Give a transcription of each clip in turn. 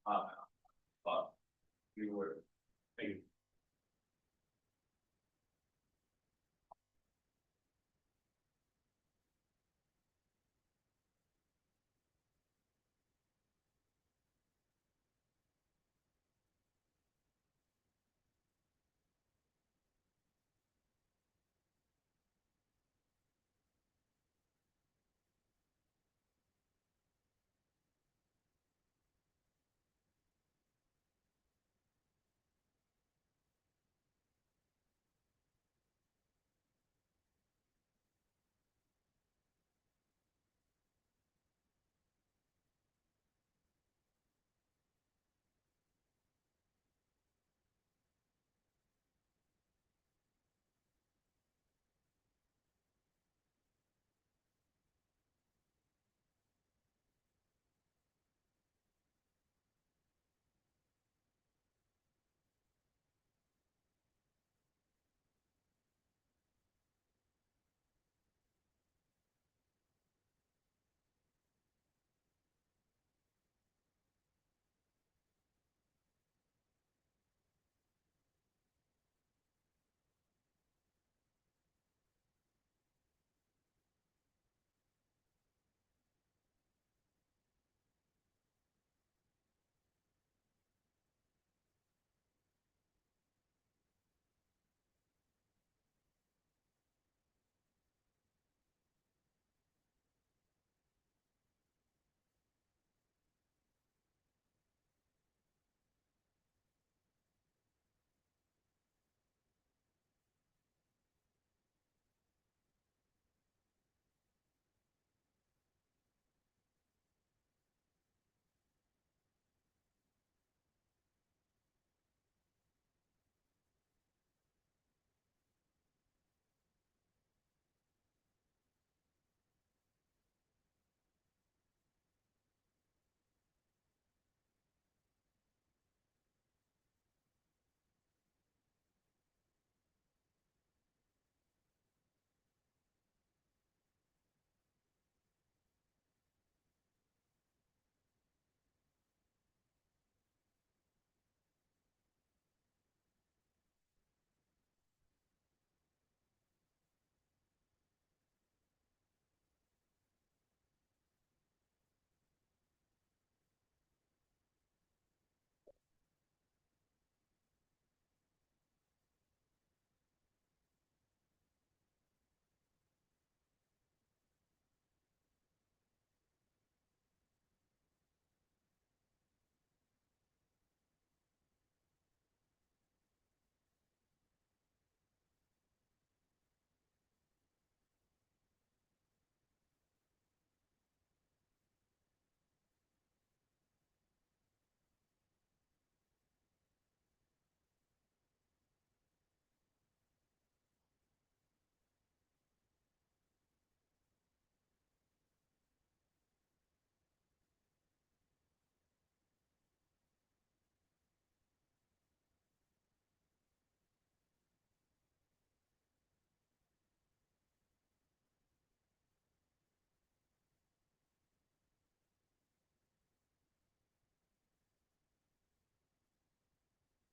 But we were.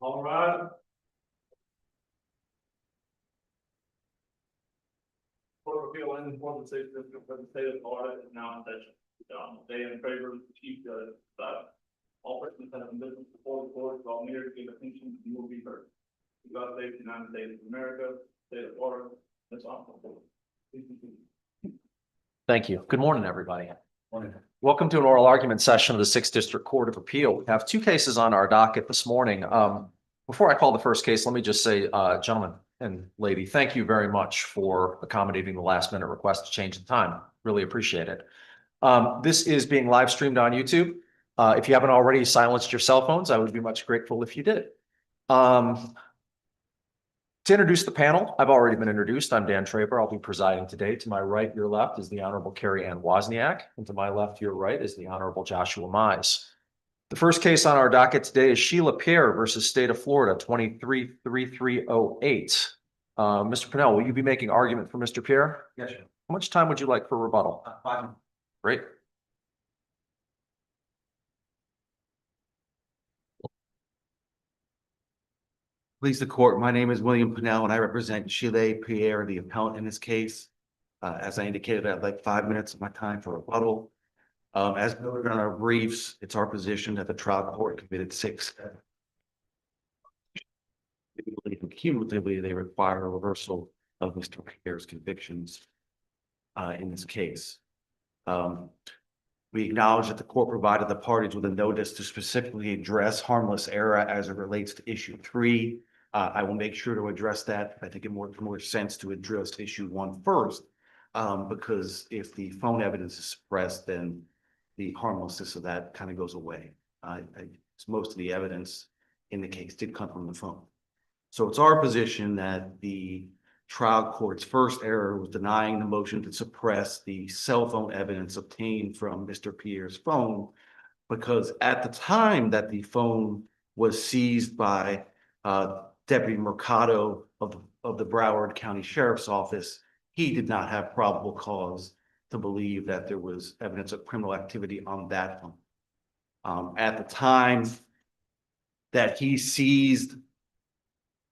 All right. Court of Appeal and inform the state district of the state of Florida is now in session. They in favor of the chief judge, that all persons that have been business before the court, all mere to give attention, you will be heard. God save the United States of America, state of Florida, this honorable. Thank you. Good morning, everybody. Welcome to an oral argument session of the Sixth District Court of Appeal. We have two cases on our docket this morning. Before I call the first case, let me just say, gentlemen and lady, thank you very much for accommodating the last minute request to change the time. Really appreciate it. This is being live streamed on YouTube. If you haven't already silenced your cell phones, I would be much grateful if you did. To introduce the panel, I've already been introduced. I'm Dan Traber. I'll be presiding today. To my right, your left is the Honorable Carrie Ann Wozniak, and to my left, your right is the Honorable Joshua Mize. The first case on our docket today is Sheila Pierre versus State of Florida, 23-3308. Mr. Pennell, will you be making argument for Mr. Pierre? Yes, sir. How much time would you like for rebuttal? 5 minutes. Great. Please the court. My name is William Pennell and I represent Chile Pierre, the appellant in this case. As I indicated, I'd like 5 minutes of my time for rebuttal. As noted in our briefs, it's our position that the trial court committed 6. Cumulatively, they require a reversal of Mr. Pierre's convictions in this case. We acknowledge that the court provided the parties with a notice to specifically address harmless error as it relates to issue 3. I will make sure to address that. I think it makes more sense to address issue 1 first, because if the phone evidence is suppressed, then the harmlessness of that kind of goes away. Most of the evidence in the case did come from the phone. So it's our position that the trial court's first error was denying the motion to suppress the cell phone evidence obtained from Mr. Pierre's phone, because at the time that the phone was seized by Deputy Mercado of the Broward County Sheriff's Office, he did not have probable cause to believe that there was evidence of criminal activity on that phone. At the time that he seized,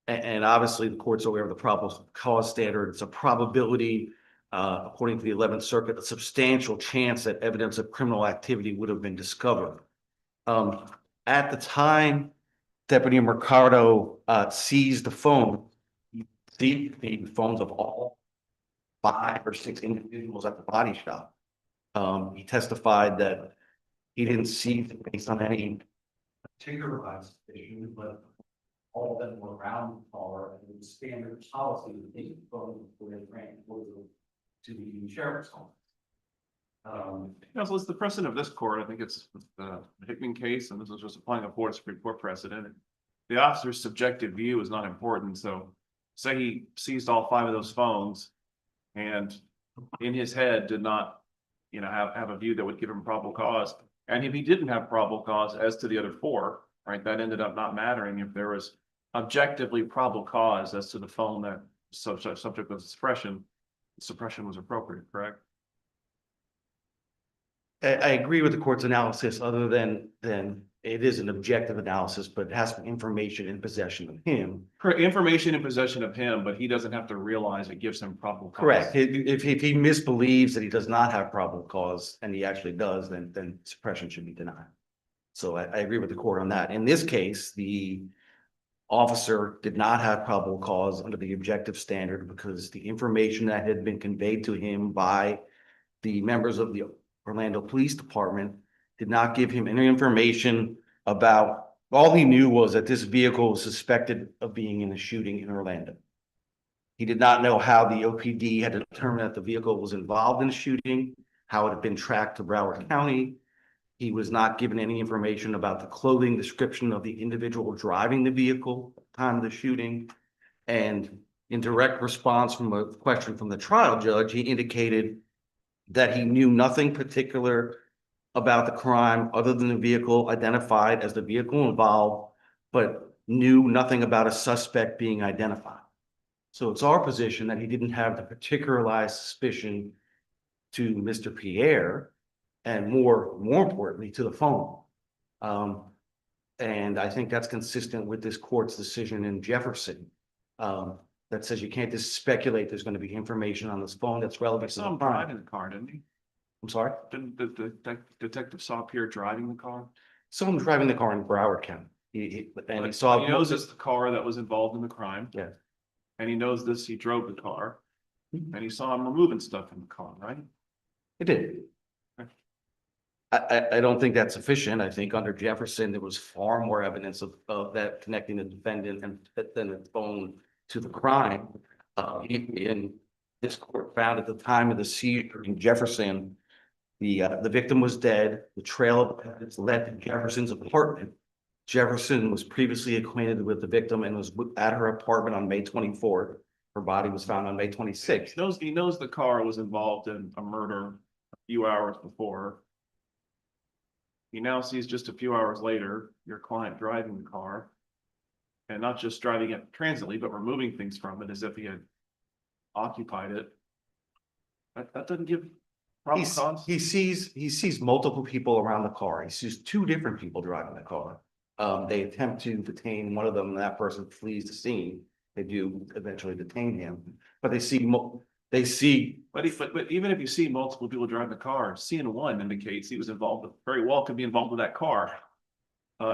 and obviously the court's aware of the probable cause standard, it's a probability, according to the 11th Circuit, a substantial chance that evidence of criminal activity would have been discovered. At the time Deputy Mercado seized the phone, he seized the phones of all 5 or 6 individuals at the body shop. He testified that he didn't seize it based on any particularized suspicion, but all of them were around the car, and it was standard policy to take the phone before they ran to the sheriff's office. So it's the precedent of this court. I think it's the Hickman case, and this was just applying a Florida Supreme Court precedent. The officer's subjective view is not important. So say he seized all 5 of those phones and in his head did not, have a view that would give him probable cause. And if he didn't have probable cause as to the other 4, right, that ended up not mattering if there was objectively probable cause as to the phone that subject of suppression was appropriate, correct? I agree with the court's analysis, other than it is an objective analysis, but it has information in possession of him. Correct, information in possession of him, but he doesn't have to realize it gives him probable cause. Correct. If he misbelieves that he does not have probable cause and he actually does, then suppression should be denied. So I agree with the court on that. In this case, the officer did not have probable cause under the objective standard because the information that had been conveyed to him by the members of the Orlando Police Department did not give him any information about, all he knew was that this vehicle was suspected of being in a shooting in Orlando. He did not know how the OPD had determined that the vehicle was involved in a shooting, how it had been tracked to Broward County. He was not given any information about the clothing description of the individual driving the vehicle at the time of the shooting. And in direct response from a question from the trial judge, he indicated that he knew nothing particular about the crime other than the vehicle identified as the vehicle involved, but knew nothing about a suspect being identified. So it's our position that he didn't have the particularized suspicion to Mr. Pierre, and more importantly, to the phone. And I think that's consistent with this court's decision in Jefferson, that says you can't just speculate there's going to be information on this phone that's relevant to Saw the him crime. driving the car, didn't he? I'm sorry? Didn't the detective saw Pierre driving the car? Someone driving the car in Broward County. And he saw. He knows it's the car that was involved in the crime. Yeah. And he knows this, he drove the car. Mhm. And he saw him removing stuff in the car, right? It did. I don't think that's sufficient. I think under Jefferson, there was far more evidence of that connecting the defendant and than the phone to the crime. And this court found at the time of the seizure in Jefferson, the victim was dead. The trail of evidence led to Jefferson's apartment. Jefferson was previously acquainted with the victim and was at her apartment on May 24th. Her body was found on May 26th. He knows the car was involved in a murder a few hours before. He now sees just a few hours later, your client driving the car. And not just driving it transiently, but removing things from it as if he had occupied it. That doesn't give probable cause. He sees multiple people around the car. He sees 2 different people driving the car. They attempt to detain one of them, and that person flees the scene. They do eventually detain him, but they see, But even if you see multiple people drive the car, seeing one indicates he was involved, very well could be involved with that car.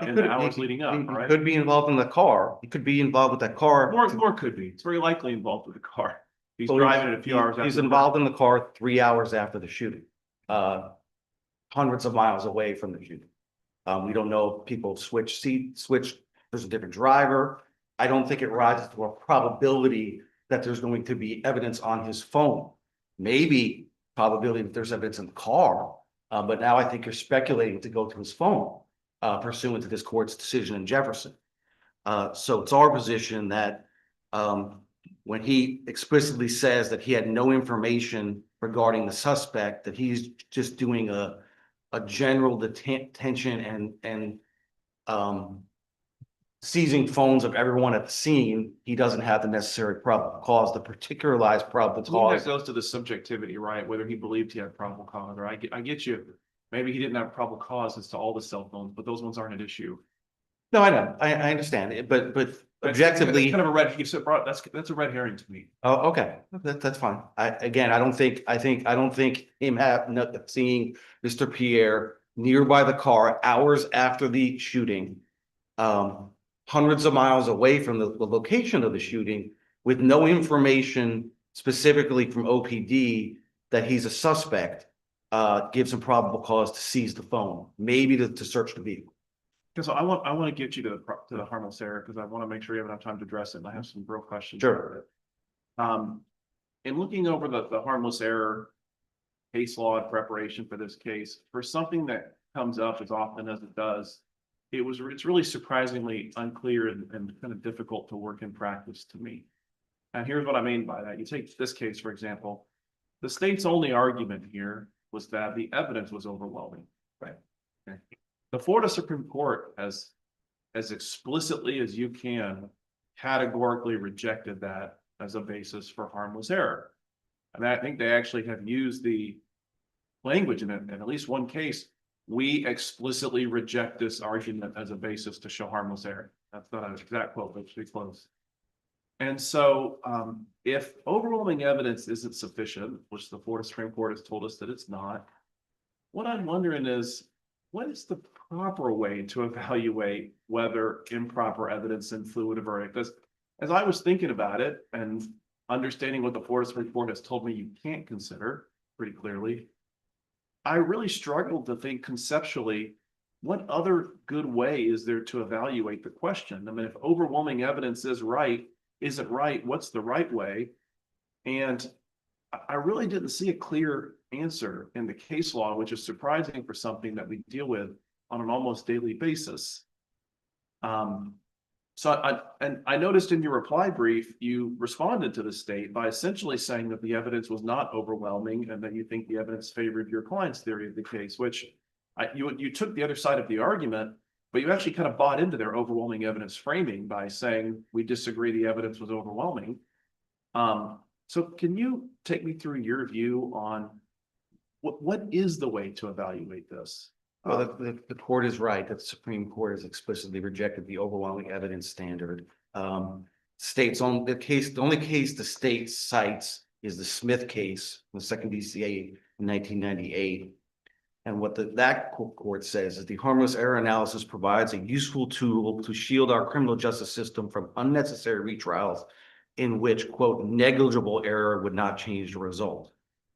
In the hours leading up, he right? could be involved in the car. He could be involved with that car. More could be. It's very likely involved with the car. He's So driving it a few hours after. He's the involved in the car 3 hours after the shooting, hundreds of miles away from the shooting. We don't know if people switch, there's a different driver. I don't think it rises to a probability that there's going to be evidence on his phone. Maybe probability that there's evidence in the car, but now I think you're speculating to go to his phone, pursuant to this court's decision in Jefferson. So it's our position that, when he explicitly says that he had no information regarding the suspect, that he's just doing a general detention and seizing phones of everyone at the scene, he doesn't have the necessary probable cause, the particularized probable To me, that cause. goes to the subjectivity, right? Whether he believed he had probable cause, or I get you. Maybe he didn't have probable cause as to all the cell phones, but those ones aren't an issue. No, I know, I understand it, but That's objectively, kind of a red, that's a red herring to me. oh, okay, that's fine. I don't think him seeing Mr. Pierre nearby the car hours after the shooting, hundreds of miles away from the location of the shooting, with no information specifically from OPD that he's a suspect, gives him probable cause to seize the phone, maybe to search the vehicle. Because I want to get you to the harmless error, because I want to make sure you have enough time to address it, and I have some real questions. Sure. In looking over the harmless error case law in preparation for this case, for something that comes up as often as it does, it's really surprisingly unclear and kind of difficult to work in practice to me. And here's what I mean by that. You take this case, for example, the state's only argument here was that the evidence was overwhelming. Right. Okay. The Florida Supreme Court has, as explicitly as you can, categorically rejected that as a basis for harmless error. And I think they actually have used the language in at least one case. We explicitly reject this argument as a basis to show harmless error. That's not an exact quote, but it's pretty close. And so if overwhelming evidence isn't sufficient, which the Florida Supreme Court has told us that it's not, what I'm wondering is, what is the proper way to evaluate whether improper evidence influenced a verdict? As I was thinking about it and understanding what the Florida Supreme Court has told me you can't consider pretty clearly, I really struggled to think conceptually, what other good way is there to evaluate the question? I mean, if overwhelming evidence isn't right, what's the right way? And I really didn't see a clear answer in the case law, which is surprising for something that we deal with on an almost daily basis. So I noticed in your reply brief, you responded to the state by essentially saying that the evidence was not overwhelming and that you think the evidence favored your client's theory of the case, which you took the other side of the argument, but you actually kind of bought into their overwhelming evidence framing by saying we disagree, the evidence was overwhelming. So can you take me through your view on what is the way to evaluate this? Well, the court is right that the Supreme Court has explicitly rejected the overwhelming evidence standard. States on the case, the only case the state cites is the Smith case, the second DCA in 1998. And what that court says is the harmless error analysis provides a useful tool to shield our criminal justice system from unnecessary retrials in which, quote, negligible error would not change the result.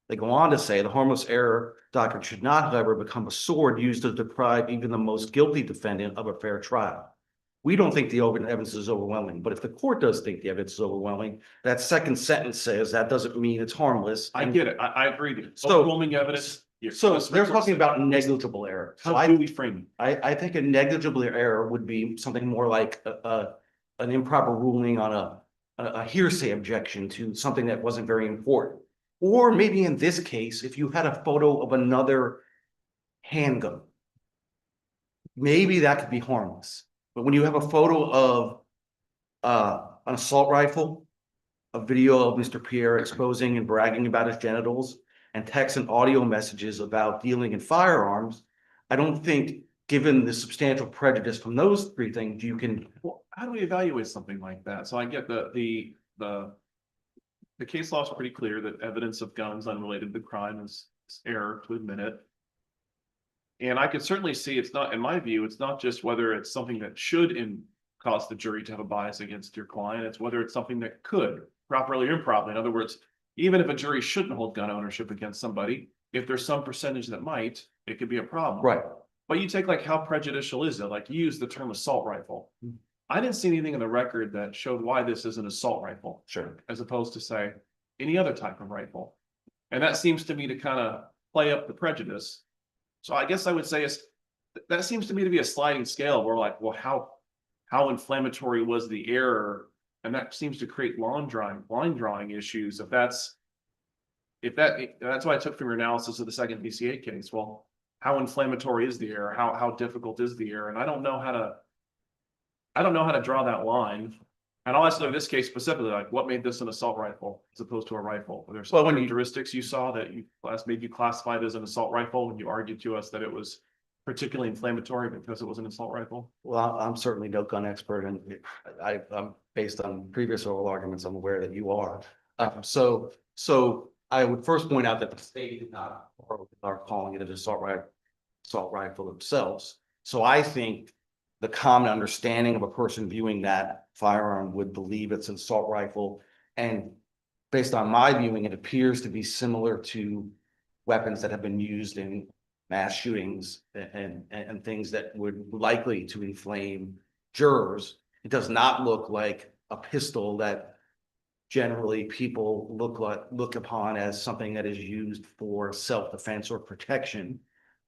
They go on to say the harmless error doctrine should not, however, become a sword used to deprive even the most guilty defendant of a fair trial. We don't think the evidence is overwhelming, but if the court does think the evidence is overwhelming, that second sentence says that doesn't mean it's harmless. I get it. I agree with you. So- Overwhelming evidence. So they're talking about negligible error. So How do we frame it? I think a negligible error would be something more like an improper ruling on a hearsay objection to something that wasn't very important. Or maybe in this case, if you had a photo of another handgun, maybe that could be harmless. But when you have a photo of an assault rifle, a video of Mr. Pierre exposing and bragging about his genitals, and text and audio messages about dealing in firearms, I don't think given the substantial prejudice from those three things, you can, Well, how do we evaluate something like that? So I get the case law is pretty clear that evidence of guns unrelated to the crime is error to admit it. And I could certainly see it's not, in my view, it's not just whether it's something that should cause the jury to have a bias against your client, it's whether it's something that could properly or improperly. In other words, even if a jury shouldn't hold gun ownership against somebody, if there's some percentage that might, it could be a problem. right. But you take like, how prejudicial is it? Like, you use the term assault rifle. I didn't see anything in the record that showed why this is an assault rifle, Sure. as opposed to say any other type of rifle. And that seems to me to kind of play up the prejudice. So I guess I would say that seems to me to be a sliding scale where like, well, how inflammatory was the error? And that seems to create line drawing issues. That's what I took from your analysis of the second PCA case. Well, how inflammatory is the error? How difficult is the error? And I don't know how to draw that line. And I'll ask in this case specifically, like, what made this an assault rifle as opposed to a rifle? Were there some Well, when you- characteristics you saw that made you classify it as an assault rifle when you argued to us that it was particularly inflammatory because it was an assault rifle? Well, I'm certainly no gun expert, and I'm based on previous oral arguments, I'm aware that you are. So I would first point out that the state did not, or are calling it an assault rifle themselves. So I think the common understanding of a person viewing that firearm would believe it's an assault rifle. And based on my viewing, it appears to be similar to weapons that have been used in mass shootings and things that would likely to inflame jurors. It does not look like a pistol that generally people look upon as something that is used for self-defense or protection.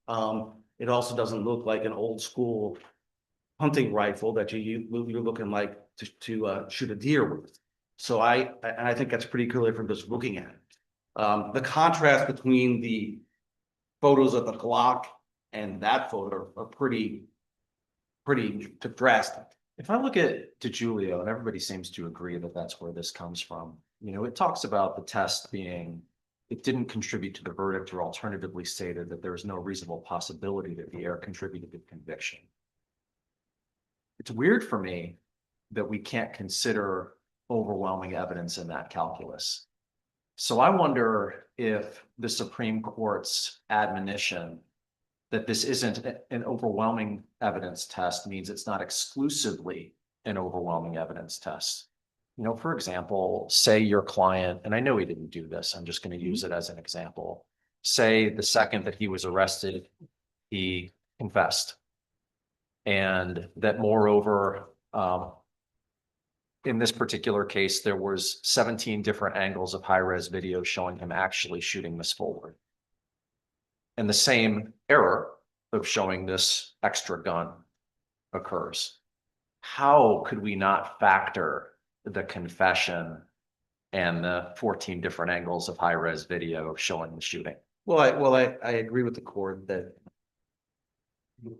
It also doesn't look like an old school hunting rifle that you're looking like to shoot a deer with. So I think that's pretty clear from just looking at it. The contrast between the photos of the Glock and that photo are pretty drastic. If I look at DiGiulio, and everybody seems to agree that that's where this comes from, you know, it talks about the test being, it didn't contribute to the verdict, or alternatively stated that there is no reasonable possibility that the error contributed to the conviction. It's weird for me that we can't consider overwhelming evidence in that calculus. So I wonder if the Supreme Court's admonition that this isn't an overwhelming evidence test means it's not exclusively an overwhelming evidence test. You know, for example, say your client, and I know he didn't do this, I'm just going to use it as an example. Say the second that he was arrested, he confessed. And that moreover, in this particular case, there was 17 different angles of high-res video showing him actually shooting Miss Forward. And the same error of showing this extra gun occurs. How could we not factor the confession and the 14 different angles of high-res video showing the shooting? Well, I agree with the court that you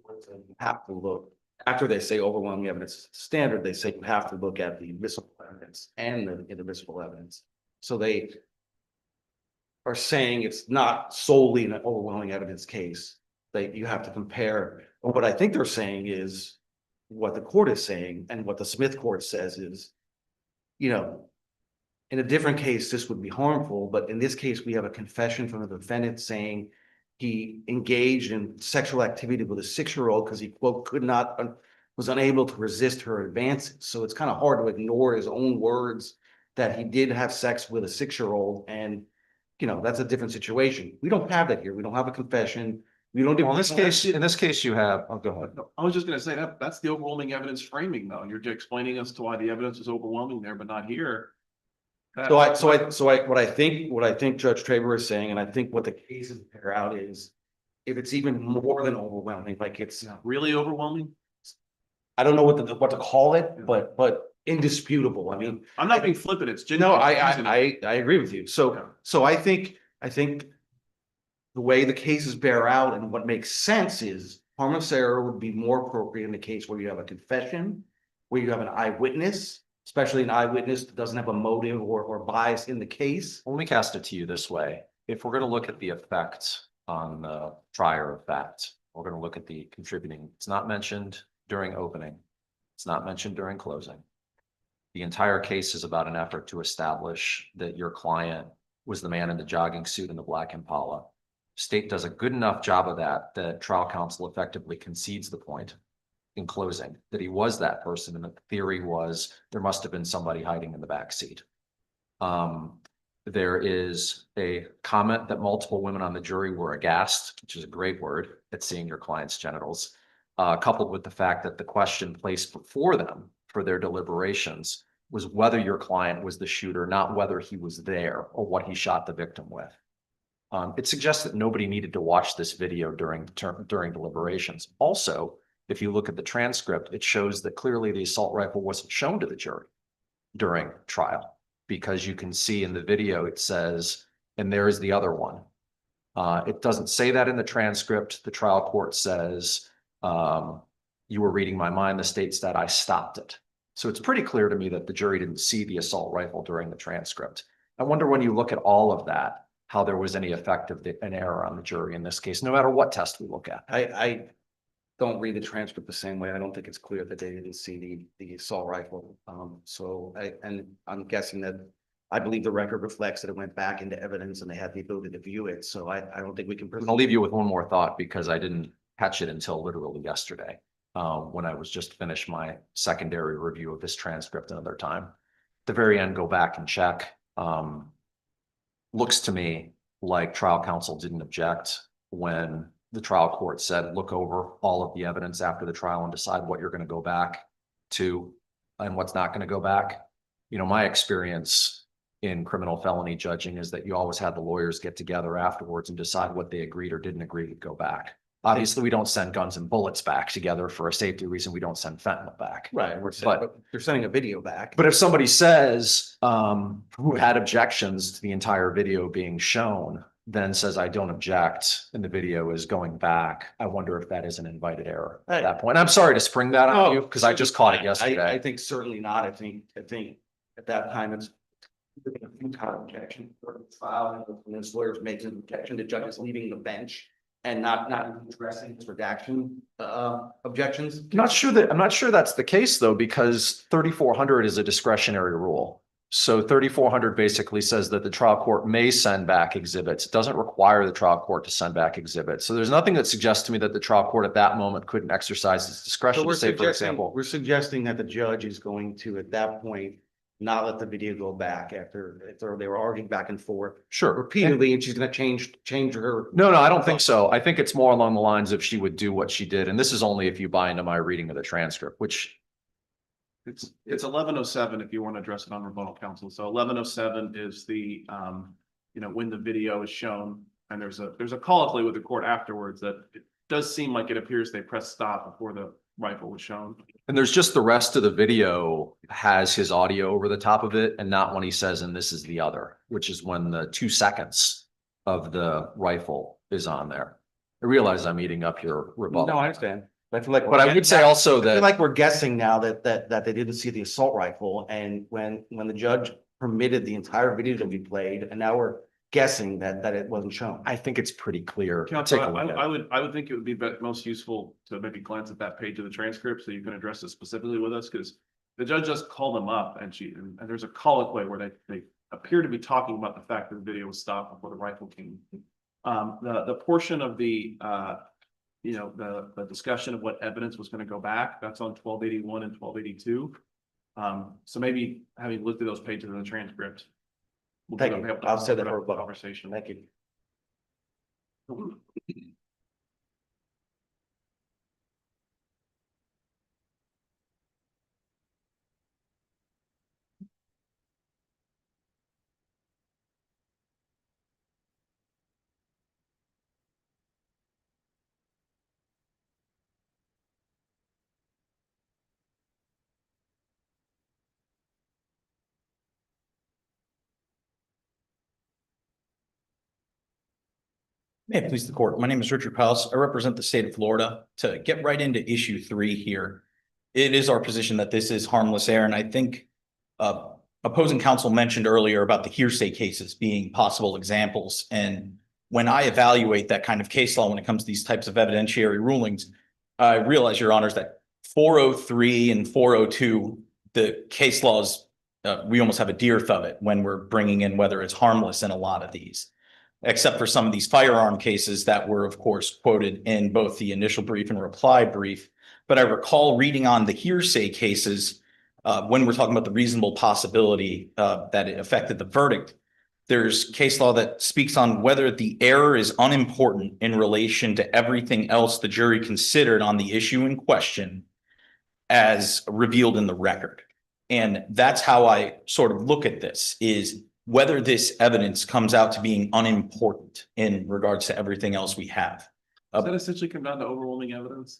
have to look, after they say overwhelming evidence standard, they say you have to look at the admissible evidence and the inadmissible evidence. So they are saying it's not solely an overwhelming evidence case. You have to compare. But what I think they're saying is what the court is saying, and what the Smith court says is, you know, in a different case, this would be harmful, but in this case, we have a confession from the defendant saying he engaged in sexual activity with a 6-year-old because he, quote, was unable to resist her advances. So it's kind of hard to ignore his own words that he did have sex with a 6-year-old. And, you know, that's a different situation. We don't have that here. We don't have a confession. We don't. Well, in this case, you have, oh, go ahead. I was just gonna say that's the overwhelming evidence framing, though. You're explaining as to why the evidence is overwhelming there, but not here. What I think Judge Traver is saying, and I think what the cases bear out is, if it's even more than overwhelming, like it's, Really overwhelming? I don't know what to call it, but indisputable. I mean, I'm not being flippant, it's no, genuine. I agree with you. So I think the way the cases bear out and what makes sense is harmless error would be more appropriate in the case where you have a confession, where you have an eyewitness, especially an eyewitness that doesn't have a motive or bias in the case. Let me cast it to you this way. If we're going to look at the effect on the trier of fact We're going to look at the contributing. It's not mentioned during opening. It's not mentioned during closing. The entire case is about an effort to establish that your client was the man in the jogging suit and the black Impala. State does a good enough job of that trial counsel effectively concedes the point in closing, that he was that person. And the theory was there must have been somebody hiding in the back seat. There is a comment that multiple women on the jury were aghast, which is a great word, at seeing your client's genitals, coupled with the fact that the question placed before them for their deliberations was whether your client was the shooter, not whether he was there or what he shot the victim with. It suggests that nobody needed to watch this video during deliberations. Also, if you look at the transcript, it shows that clearly the assault rifle wasn't shown to the jury during trial, because you can see in the video, it says, and there is the other one. It doesn't say that in the transcript. The trial court says, you were reading my mind. The state said I stopped it. So it's pretty clear to me that the jury didn't see the assault rifle during the transcript. I wonder, when you look at all of that, how there was any effect of an error on the jury in this case, no matter what test we look at. I don't read the transcript the same way. I don't think it's clear that they didn't see the assault rifle. And I'm guessing that, I believe the record reflects that it went back into evidence and they had the ability to view it. So I don't think we can. I'll leave you with one more thought, because I didn't catch it until literally yesterday, when I was just finished my secondary review of this transcript another time. At the very end, go back and check. Looks to me like trial counsel didn't object when the trial court said, look over all of the evidence after the trial and decide what you're going to go back to and what's not going to go back. You know, my experience in criminal felony judging is that you always had the lawyers get together afterwards and decide what they agreed or didn't agree to go back. Obviously, we don't send guns and bullets back together for a safety reason. We don't send fentanyl back. Right. But they're sending a video back. But if somebody says, who had objections to the entire video being shown, then says, I don't object, and the video is going back, I wonder if that is an invited error at that point. I'm sorry to spring that on you, because I just caught it yesterday. I think certainly not. I think at that time it's a futile objection for the trial, and his lawyers making an objection, the judge is leaving the bench and not addressing his redaction objections. I'm not sure that's the case, though, because 3400 is a discretionary rule. So 3400 basically says that the trial court may send back exhibits. It doesn't require the trial court to send back exhibits. So there's nothing that suggests to me that the trial court at that moment couldn't exercise its discretion to say, for example. We're suggesting that the judge is going to, at that point, not let the video go back after they were arguing back and forth Sure. repeatedly, and she's going to change her. No, I don't think so. I think it's more along the lines of she would do what she did. And this is only if you buy into my reading of the transcript, which It's 11:07 if you want to address it on rebuttal counsel. So 11:07 is the, when the video is shown, and there's a colloquy with the court afterwards that it does seem like it appears they pressed stop before the rifle was shown. and there's just the rest of the video has his audio over the top of it, and not when he says, and this is the other, which is when the 2 seconds of the rifle is on there. I realize I'm eating up your rebuttal. No, I understand. I feel like, But I would say also I feel that, like we're guessing now that they didn't see the assault rifle, and when the judge permitted the entire video to be played, and now we're guessing that it wasn't shown. I think it's pretty clear. Counsel, Take a look at it. I would think it would be most useful to maybe glance at that page of the transcript so you can address it specifically with us, because the judge just called them up and and there's a colloquy where they appear to be talking about the fact that the video was stopped before the rifle came. The portion of the discussion of what evidence was going to go back, that's on 1281 and 1282. So maybe having looked at those pages in the transcript. Thank you. I'll say that for a conversation. Thank you. May it please the court. My name is Richard House. I represent the state of Florida. To get right into issue 3 here, it is our position that this is harmless error. And I think opposing counsel mentioned earlier about the hearsay cases being possible examples. And when I evaluate that kind of case law, when it comes to these types of evidentiary rulings, I realize, Your Honors, that 403 and 402, the case laws, we almost have a dearth of it when we're bringing in whether it's harmless in a lot of these, except for some of these firearm cases that were, of course, quoted in both the initial brief and reply brief. But I recall reading on the hearsay cases, when we're talking about the reasonable possibility that it affected the verdict, there's case law that speaks on whether the error is unimportant in relation to everything else the jury considered on the issue in question as revealed in the record. And that's how I sort of look at this, is whether this evidence comes out to being unimportant in regards to everything else we have. Does that essentially come down to overwhelming evidence?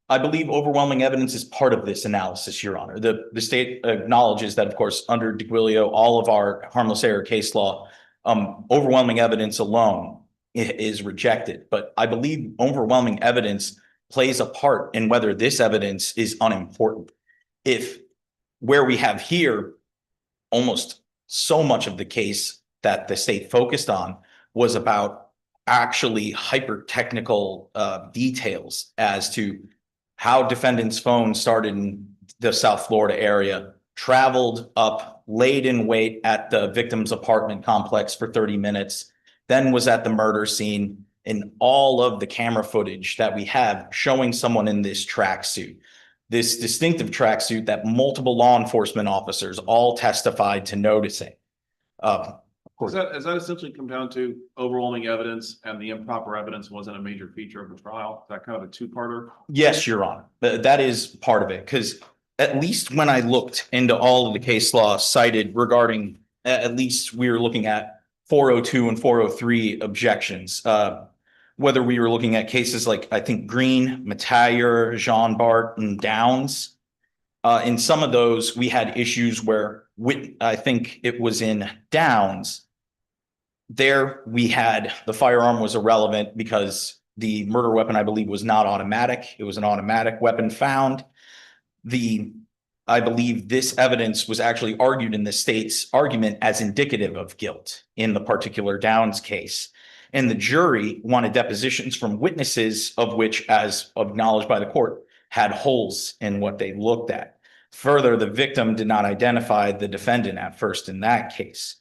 I believe overwhelming evidence is part of this analysis, Your Honor. The state acknowledges that, of course, under DiGuilio, all of our harmless error case law, overwhelming evidence alone is rejected. But I believe overwhelming evidence plays a part in whether this evidence is unimportant. If where we have here, almost so much of the case that the state focused on was about actually hyper technical details as to how defendant's phone started in the South Florida area, traveled up, laid in wait at the victim's apartment complex for 30 minutes, then was at the murder scene, and all of the camera footage that we have showing someone in this tracksuit, this distinctive tracksuit that multiple law enforcement officers all testified to noticing. Does that essentially come down to overwhelming evidence and the improper evidence wasn't a major feature of the trial? Is that kind of a two-parter? Yes, Your Honor, that is part of it, because at least when I looked into all of the case law cited regarding, at least we were looking at 402 and 403 objections, whether we were looking at cases like, I think, Green, Matayer, Jean Bart, and Downs. In some of those, we had issues where, I think it was in Downs, there we had the firearm was irrelevant because the murder weapon, I believe, was not automatic. It was an automatic weapon found. I believe this evidence was actually argued in the state's argument as indicative of guilt in the particular Downs case. And the jury wanted depositions from witnesses of which, as acknowledged by the court, had holes in what they looked at. Further, the victim did not identify the defendant at first in that case.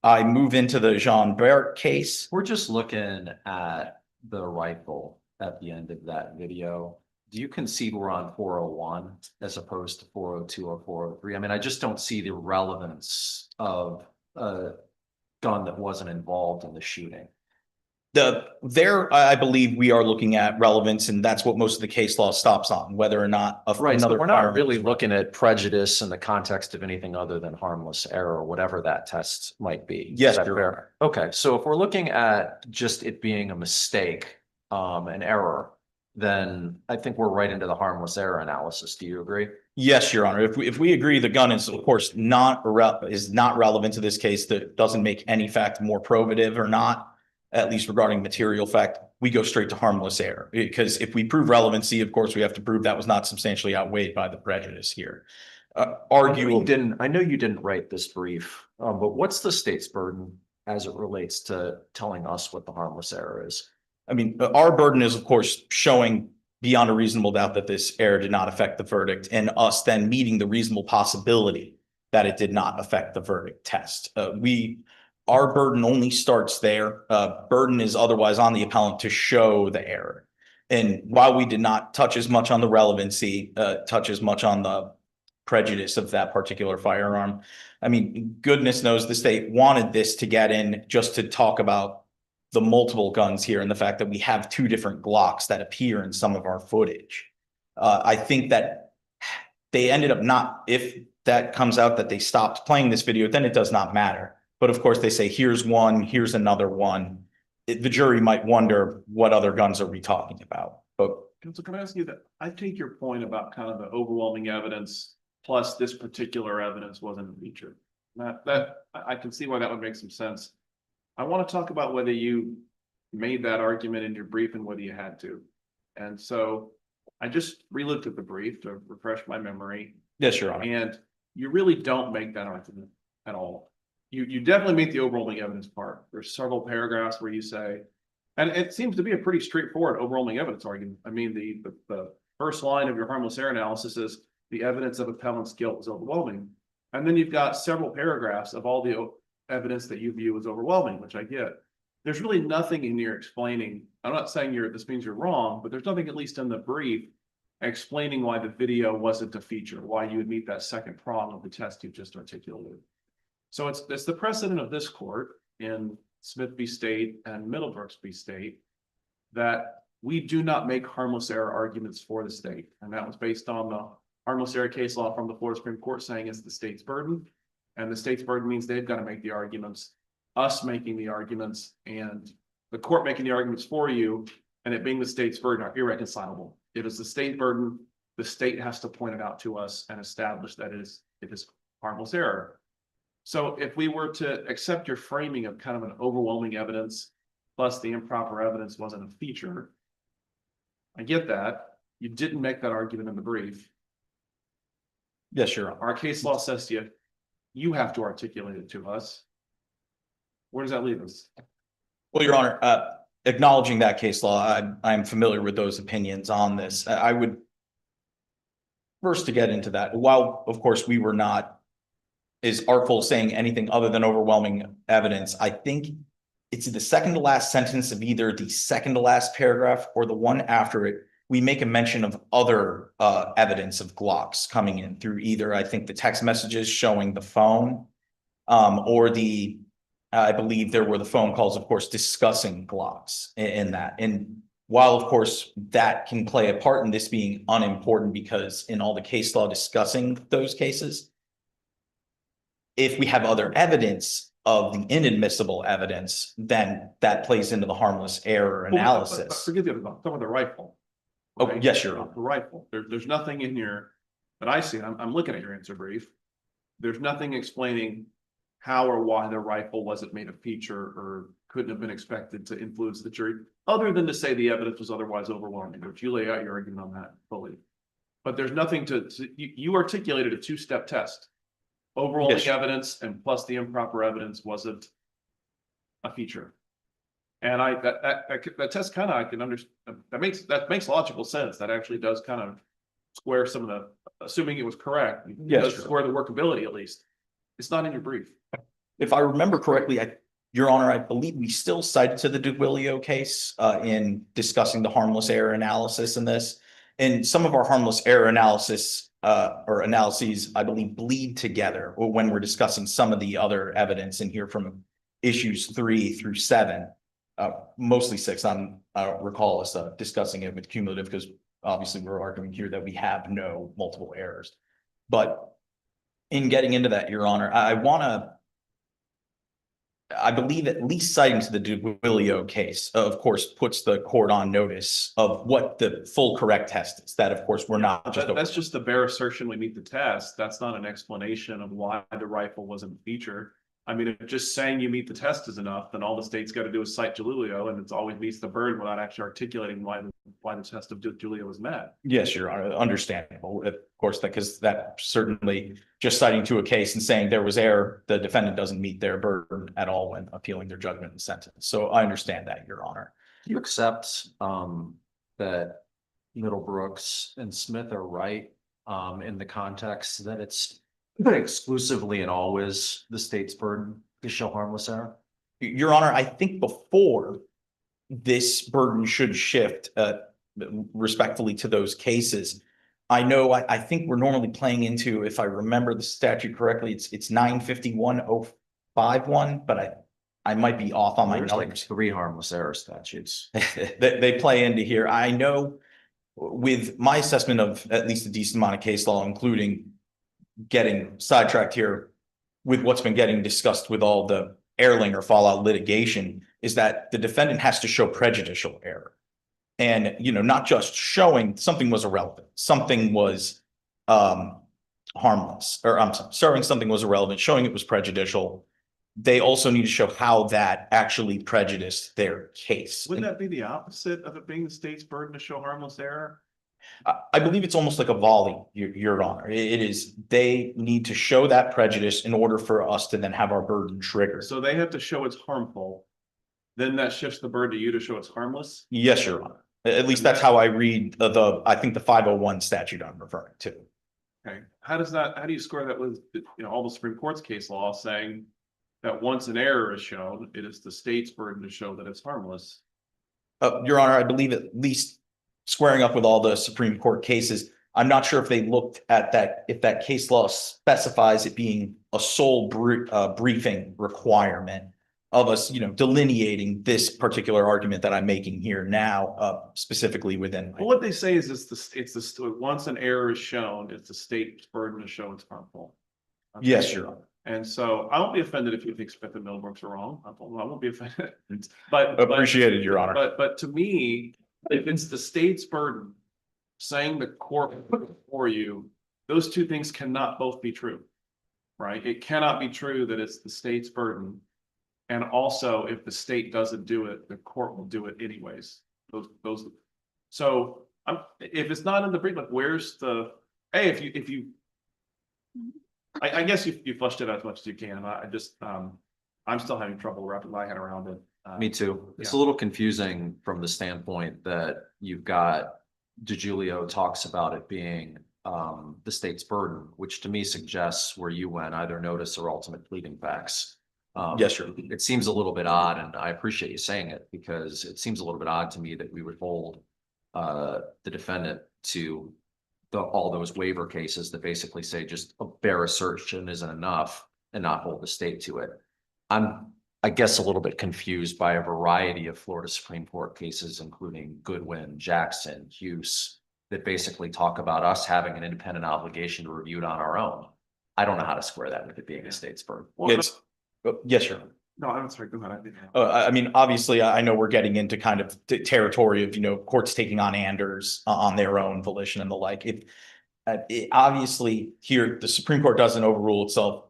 I move into the Jean Bart case. We're just looking at the rifle at the end of that video. Do you concede we're on 401 as opposed to 402 or 403? I mean, I just don't see the relevance of a gun that wasn't involved in the shooting. I believe we are looking at relevance, and that's what most of the case law stops on, whether or not Right, so another we're not firearm really is looking at prejudice in the context of anything other than harmless error, whatever that test might be. Is Yes, that Your fair? Honor. Okay, so if we're looking at just it being a mistake, an error, then I think we're right into the harmless error analysis. Do you agree? Yes, Your Honor. If we agree the gun is, of course, not relevant to this case, that doesn't make any fact more probative or not, at least regarding material fact, we go straight to harmless error. Because if we prove relevancy, of course, we have to prove that was not substantially outweighed by the prejudice here. I know you didn't write this brief, but what's the state's burden as it relates to telling us what the harmless error is? I mean, our burden is, of course, showing beyond a reasonable doubt that this error did not affect the verdict, and us then meeting the reasonable possibility that it did not affect the verdict test. Our burden only starts there. Burden is otherwise on the appellant to show the error. And while we did not touch as much on the relevancy, touch as much on the prejudice of that particular firearm, I mean, goodness knows the state wanted this to get in just to talk about the multiple guns here and the fact that we have two different Glocks that appear in some of our footage. I think that they ended up not, if that comes out that they stopped playing this video, then it does not matter. But of course they say, here's one, here's another one. The jury might wonder, what other guns are we talking about? But So can I ask you that? I take your point about kind of the overwhelming evidence plus this particular evidence wasn't a feature. I can see why that would make some sense. I want to talk about whether you made that argument in your brief and whether you had to. And so I just re-looked at the brief to refresh my memory, yes, Your Honor. and you really don't make that argument at all. You definitely make the overwhelming evidence part. There's several paragraphs where you say And it seems to be a pretty straightforward overwhelming evidence argument. I mean, the first line of your harmless error analysis is the evidence of appellant's guilt is overwhelming. And then you've got several paragraphs of all the evidence that you view as overwhelming, which I get. There's really nothing in here explaining, I'm not saying this means you're wrong, but there's nothing, at least in the brief, explaining why the video wasn't a feature, why you would meet that second prong of the test you've just articulated. So it's the precedent of this court in Smith v. State and Middlebrooks v. State that we do not make harmless error arguments for the state. And that was based on the harmless error case law from the Florida Supreme Court saying it's the state's burden. And the state's burden means they've got to make the arguments, us making the arguments, and the court making the arguments for you, and it being the state's burden are irreconcilable. If it's the state burden, the state has to point it out to us and establish that it is harmless error. So if we were to accept your framing of kind of an overwhelming evidence, plus the improper evidence wasn't a feature, I get that. You didn't make that argument in the brief. Yes, Your Honor. Our case law says to you have to articulate it to us. Where does that leave us? Well, Your Honor, acknowledging that case law, I'm familiar with those opinions on this. I would first to get into that, while of course we were not is artful saying anything other than overwhelming evidence, I think it's the second to last sentence of either the second to last paragraph or the one after it. We make a mention of other evidence of Glocks coming in through either, I think, the text messages showing the phone or I believe there were the phone calls, of course, discussing Glocks in that. And while, of course, that can play a part in this being unimportant because in all the case law discussing those cases, if we have other evidence of the inadmissible evidence, then that plays into the harmless error analysis. Forgive me, talk about the rifle. Oh, right? yes, Your Honor. The rifle. There's nothing in here that I see. I'm looking at your answer brief. There's nothing explaining how or why the rifle wasn't made a feature or couldn't have been expected to influence the jury, other than to say the evidence was otherwise overwhelming, which you lay out your argument on that fully. But there's nothing you articulated a two-step test. Overwhelming Yes. evidence and plus the improper evidence wasn't a feature. And that test kind of, I can understand, that makes logical sense. That actually does kind of square some of the, assuming it was correct. Yes, does sure. square the workability at least. It's not in your brief. If I remember correctly, Your Honor, I believe we still cited to the Duilio case in discussing the harmless error analysis in this. And some of our harmless error analysis or analyses, I believe, bleed together when we're discussing some of the other evidence in here from issues 3 through 7, mostly 6. I recall us discussing it with cumulative because obviously we're arguing here that we have no multiple errors. But in getting into that, Your Honor, I believe at least citing to the Duilio case, of course, puts the court on notice of what the full correct test is. That, of course, we're not just. That's just the bare assertion we meet the test. That's not an explanation of why the rifle wasn't a feature. I mean, if just saying you meet the test is enough, then all the state's got to do is cite Duilio, and it's always meets the burden without actually articulating why the test of Duilio was met. Yes, Your Honor, understandable. Of course, because that certainly just citing to a case and saying there was error, the defendant doesn't meet their burden at all when appealing their judgment and sentence. So I understand that, Your Honor. Do you accept that Middlebrooks and Smith are right in the context that it's exclusively and always the state's burden to show harmless error? Your Honor, I think before this burden should shift respectfully to those cases. I know I think we're normally playing into, if I remember the statute correctly, it's 951.051, but I might be off on my There's like numbers. 3 harmless error statutes. They play into here. I know with my assessment of at least a decent amount of case law, including getting sidetracked here with what's been getting discussed with all the Erlanger fallout litigation, is that the defendant has to show prejudicial error. And, not just showing something was irrelevant, something was harmless, or I'm sorry, showing something was irrelevant, showing it was prejudicial. They also need to show how that actually prejudiced their case. Wouldn't that be the opposite of it being the state's burden to show harmless error? I believe it's almost like a volley, Your Honor. It is, they need to show that prejudice in order for us to then have our burden triggered. So they have to show it's harmful. then that shifts the burden to you to show it's harmless. Yes, Your Honor. At least that's how I read I think the 501 statute I'm referring to. Okay, how do you square that with, all the Supreme Court's case law saying that once an error is shown, it is the state's burden to show that it's harmless? Your Honor, I believe at least squaring up with all the Supreme Court cases, I'm not sure if they looked at that, if that case law specifies it being a sole briefing requirement of us, delineating this particular argument that I'm making here now, specifically within. Well, what they say is once an error is shown, it's the state's burden to show it's harmful. Okay? Yes, Your Honor. And so I won't be offended if you think Smith and Millbrook's are wrong. I won't be offended. But Appreciated, Your Honor. But to me, if it's the state's burden saying the court for you, those two things cannot both be true. Right? It cannot be true that it's the state's burden. And also, if the state doesn't do it, the court will do it anyways. So if it's not in the brief, like where's the, hey, if you I guess you fleshed it out as much as you can. I'm still having trouble wrapping my head around it. Me too. It's a Yeah. little confusing from the standpoint that you've got DiGiulio talks about it being the state's burden, which to me suggests where you went, either notice or ultimate pleading facts. Yes, sir. It seems a little bit odd, and I appreciate you saying it because it seems a little bit odd to me that we would hold the defendant to all those waiver cases that basically say just a bare assertion isn't enough and not hold the state to it. I'm, I guess, a little bit confused by a variety of Florida Supreme Court cases, including Goodwin, Jackson, Hughes, that basically talk about us having an independent obligation to review it on our own. I don't know how to square that with it being a state's burden. Well, Yes, Your Honor. no, I'm sorry. Go ahead. I mean, obviously, I know we're getting into kind of territory of, courts taking on Anders on their own volition and the like. Obviously here, the Supreme Court doesn't overrule itself,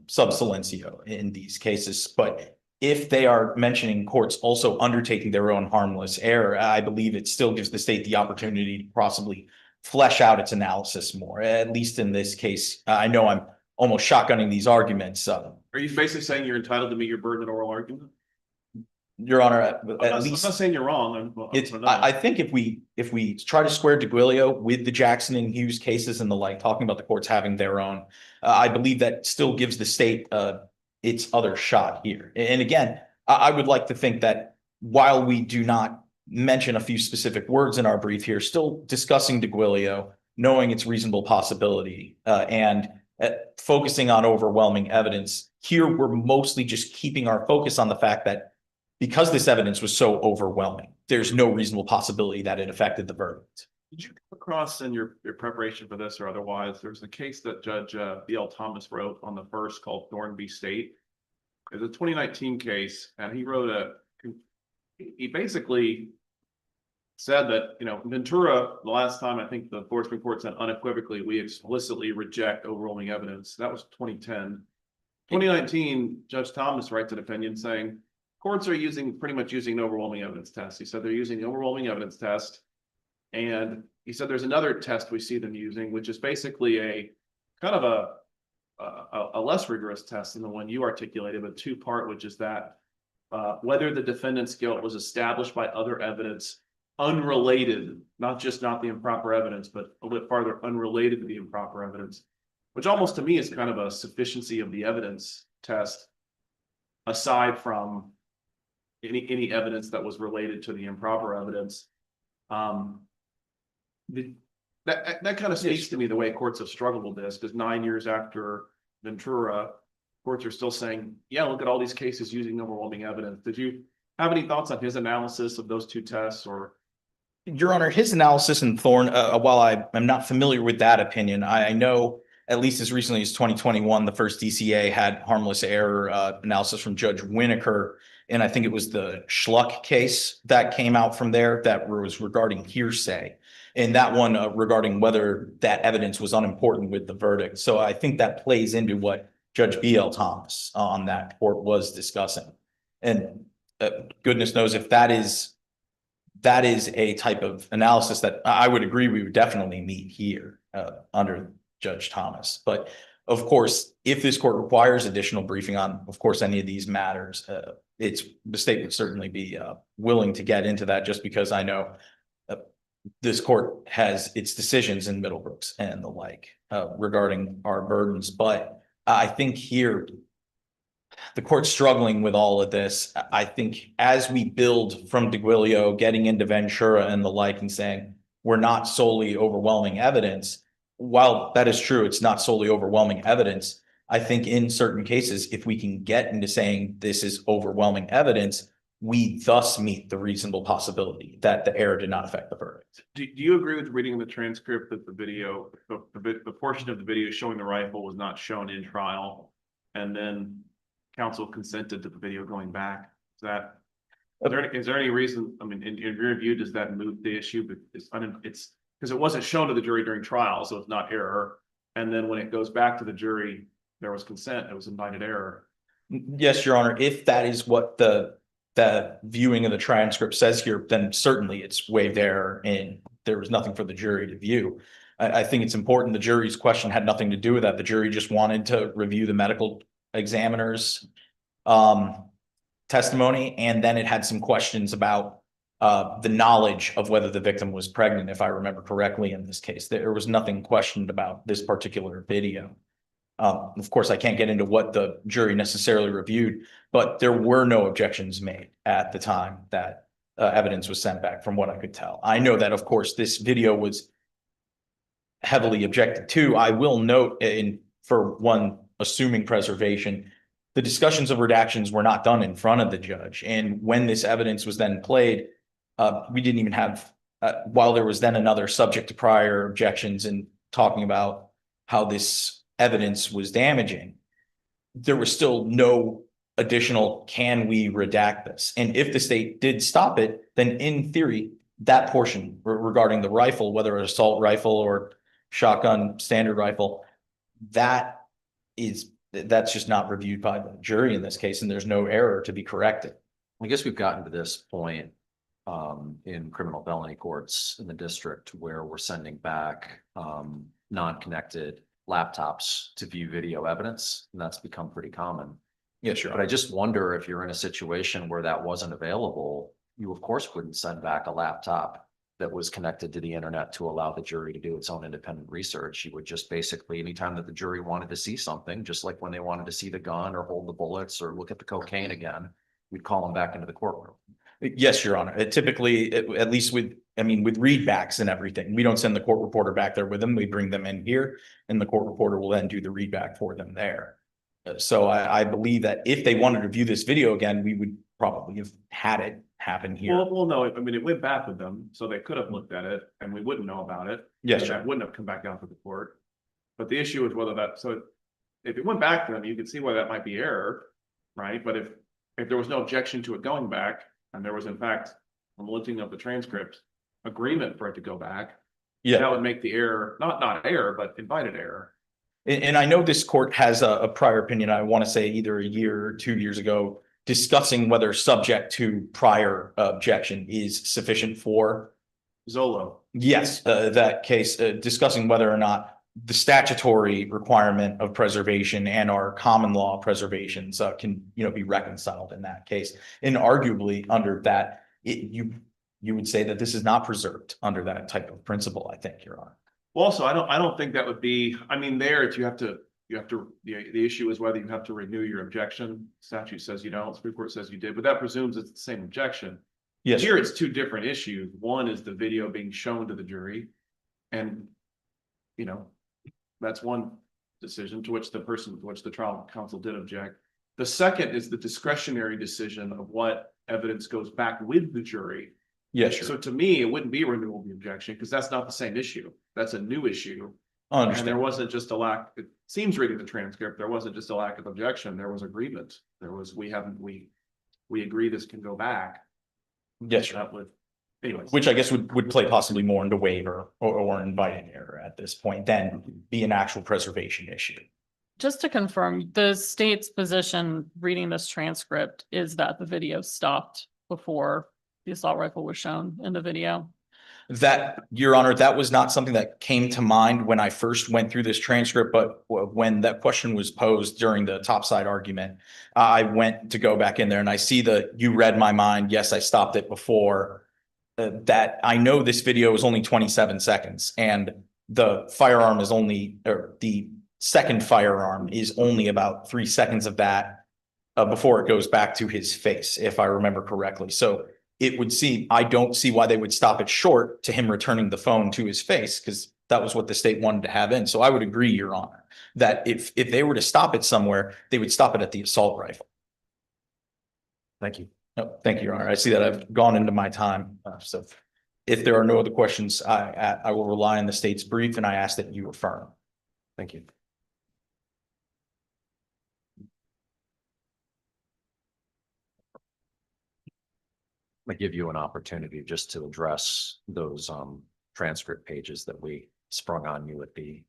sub silencio in these cases, but if they are mentioning courts also undertaking their own harmless error, I believe it still gives the state the opportunity to possibly flesh out its analysis more, at least in this case. I know I'm almost shotgunning these arguments. Are you basically saying you're entitled to meet your burden in oral argument? Your Honor, I'm not saying you're wrong. I think if we try to square DiGiulio with the Jackson and Hughes cases and the like, talking about the courts having their own, I believe that still gives the state its other shot here. And again, I would like to think that while we do not mention a few specific words in our brief here, still discussing DiGiulio, knowing its reasonable possibility, and focusing on overwhelming evidence. Here, we're mostly just keeping our focus on the fact that because this evidence was so overwhelming, there's no reasonable possibility that it affected the verdict. Did you come across in your preparation for this or otherwise, there's a case that Judge B.L. Thomas wrote on the first called Thornby State. It's a 2019 case, and he basically said that, Ventura, the last time I think the Florida Supreme Court said unequivocally, we explicitly reject overwhelming evidence. That was 2010. 2019, Judge Thomas writes an opinion saying courts are pretty much using an overwhelming evidence test. He said they're using the overwhelming evidence test. And he said there's another test we see them using, which is basically a kind of a less rigorous test than the one you articulated, but two-part, which is that whether the defendant's guilt was established by other evidence unrelated, not the improper evidence, but a little farther unrelated to the improper evidence, which almost to me is kind of a sufficiency of the evidence test, aside from any evidence that was related to the improper evidence. That kind of speaks to me the way courts have struggled with this, because 9 years after Ventura, courts are still saying, yeah, look at all these cases using overwhelming evidence. Did you have any thoughts on his analysis of those two tests? Or Your Honor, his analysis in Thorn, while I'm not familiar with that opinion, I know at least as recently as 2021, the first DCA had harmless error analysis from Judge Winokur. And I think it was the Schluck case that came out from there that was regarding hearsay. And that one regarding whether that evidence was unimportant with the verdict. So I think that plays into what Judge B.L. Thomas on that court was discussing. And goodness knows if that is a type of analysis that I would agree we would definitely meet here under Judge Thomas. But Of course, if this court requires additional briefing on, of course, any of these matters, the state would certainly be willing to get into that, just because I know this court has its decisions in Middlebrooks and the like regarding our burdens. But I think here the court's struggling with all of this. I think as we build from DeGuilio, getting into Ventura and the like, and saying we're not solely overwhelming evidence, while that is true, it's not solely overwhelming evidence. I think in certain cases, if we can get into saying this is overwhelming evidence, we thus meet the reasonable possibility that the error did not affect the verdict. Do you agree with reading the transcript that the video, the portion of the video showing the rifle was not shown in trial? And then counsel consented to the video going back? Is there any reason, I mean, in your view, does that move the issue? But it's because it wasn't shown to the jury during trial, so it's not error. And then when it goes back to the jury, there was consent, it was invited error. Yes, Your Honor, if that is what the viewing of the transcript says here, then certainly it's waived error and there was nothing for the jury to view. I think it's important. The jury's question had nothing to do with that. The jury just wanted to review the medical examiner's testimony, and then it had some questions about the knowledge of whether the victim was pregnant, if I remember correctly in this case. There was nothing questioned about this particular video. Of course, I can't get into what the jury necessarily reviewed, but there were no objections made at the time that evidence was sent back, from what I could tell. I know that, of course, this video was heavily objected to. I will note, for one, assuming preservation, the discussions of redactions were not done in front of the judge. And when this evidence was then played, we didn't even have, while there was then another subject to prior objections and talking about how this evidence was damaging, there was still no additional, can we redact this? And if the state did stop it, then in theory, that portion regarding the rifle, whether an assault rifle or shotgun standard rifle, that's just not reviewed by the jury in this case, and there's no error to be corrected. I guess we've gotten to this point in criminal felony courts in the district where we're sending back non-connected laptops to view video evidence, and that's become pretty common. Yes, sure. But I just wonder if you're in a situation where that wasn't available, you of course wouldn't send back a laptop that was connected to the internet to allow the jury to do its own independent research. You would just basically, anytime that the jury wanted to see something, just like when they wanted to see the gun or hold the bullets or look at the cocaine again, we'd call them back into the courtroom. Yes, Your Honor. Typically, at least with readbacks and everything, we don't send the court reporter back there with them. We bring them in here and the court reporter will then do the readback for them there. So I believe that if they wanted to view this video again, we would probably have had it happen here. Well, no, I mean, it went back with them, so they could have looked at it and we wouldn't know about it. Yes, And sir. that wouldn't have come back out to the court. But the issue is whether if it went back to them, you could see why that might be error, right? But if there was no objection to it going back, and there was in fact, from looking up the transcript, agreement for it to go back, Yeah. that would make the error, not error, but invited error. And I know this court has a prior opinion, I want to say either a year or 2 years ago, discussing whether subject to prior objection is sufficient for. Zolo. Yes, that case, discussing whether or not the statutory requirement of preservation and our common law preservations can, be reconciled in that case. And arguably under that, you would say that this is not preserved under that type of principle, I think, Your Honor. Well, also, I don't think that would be, I mean, there, it's the issue is whether you have to renew your objection. Statute says you don't, Supreme Court says you did, but that presumes it's the same objection. Yes. Here, it's two different issues. One is the video being shown to the jury. And, that's one decision to which the trial counsel did object. The second is the discretionary decision of what evidence goes back with the jury. Yes, sure. So to me, it wouldn't be a renewal of the objection because that's not the same issue. That's a new issue. I And there understand. wasn't just a lack, it seems reading the transcript, there wasn't just a lack of objection, there was agreement. There was, we agree this can go back. Yes, sure. That would, anyways. Which I guess would play possibly more into waiver or invited error at this point than be an actual preservation issue. Just to confirm, the state's position reading this transcript is that the video stopped before the assault rifle was shown in the video. That, Your Honor, that was not something that came to mind when I first went through this transcript, but when that question was posed during the topside argument, I went to go back in there and I see you read my mind. Yes, I stopped it before. That I know this video is only 27 seconds and the firearm is only, or the second firearm is only about 3 seconds of that before it goes back to his face, if I remember correctly. So it would seem, I don't see why they would stop it short to him returning the phone to his face, because that was what the state wanted to have in. So I would agree, Your Honor, that if they were to stop it somewhere, they would stop it at the assault rifle. Thank you. No, thank you, Your Honor. I see that I've gone into my time. So if there are no other questions, I will rely on the state's brief and I ask that you affirm. Thank you. I give you an opportunity just to address those transcript pages that we sprung on you at the.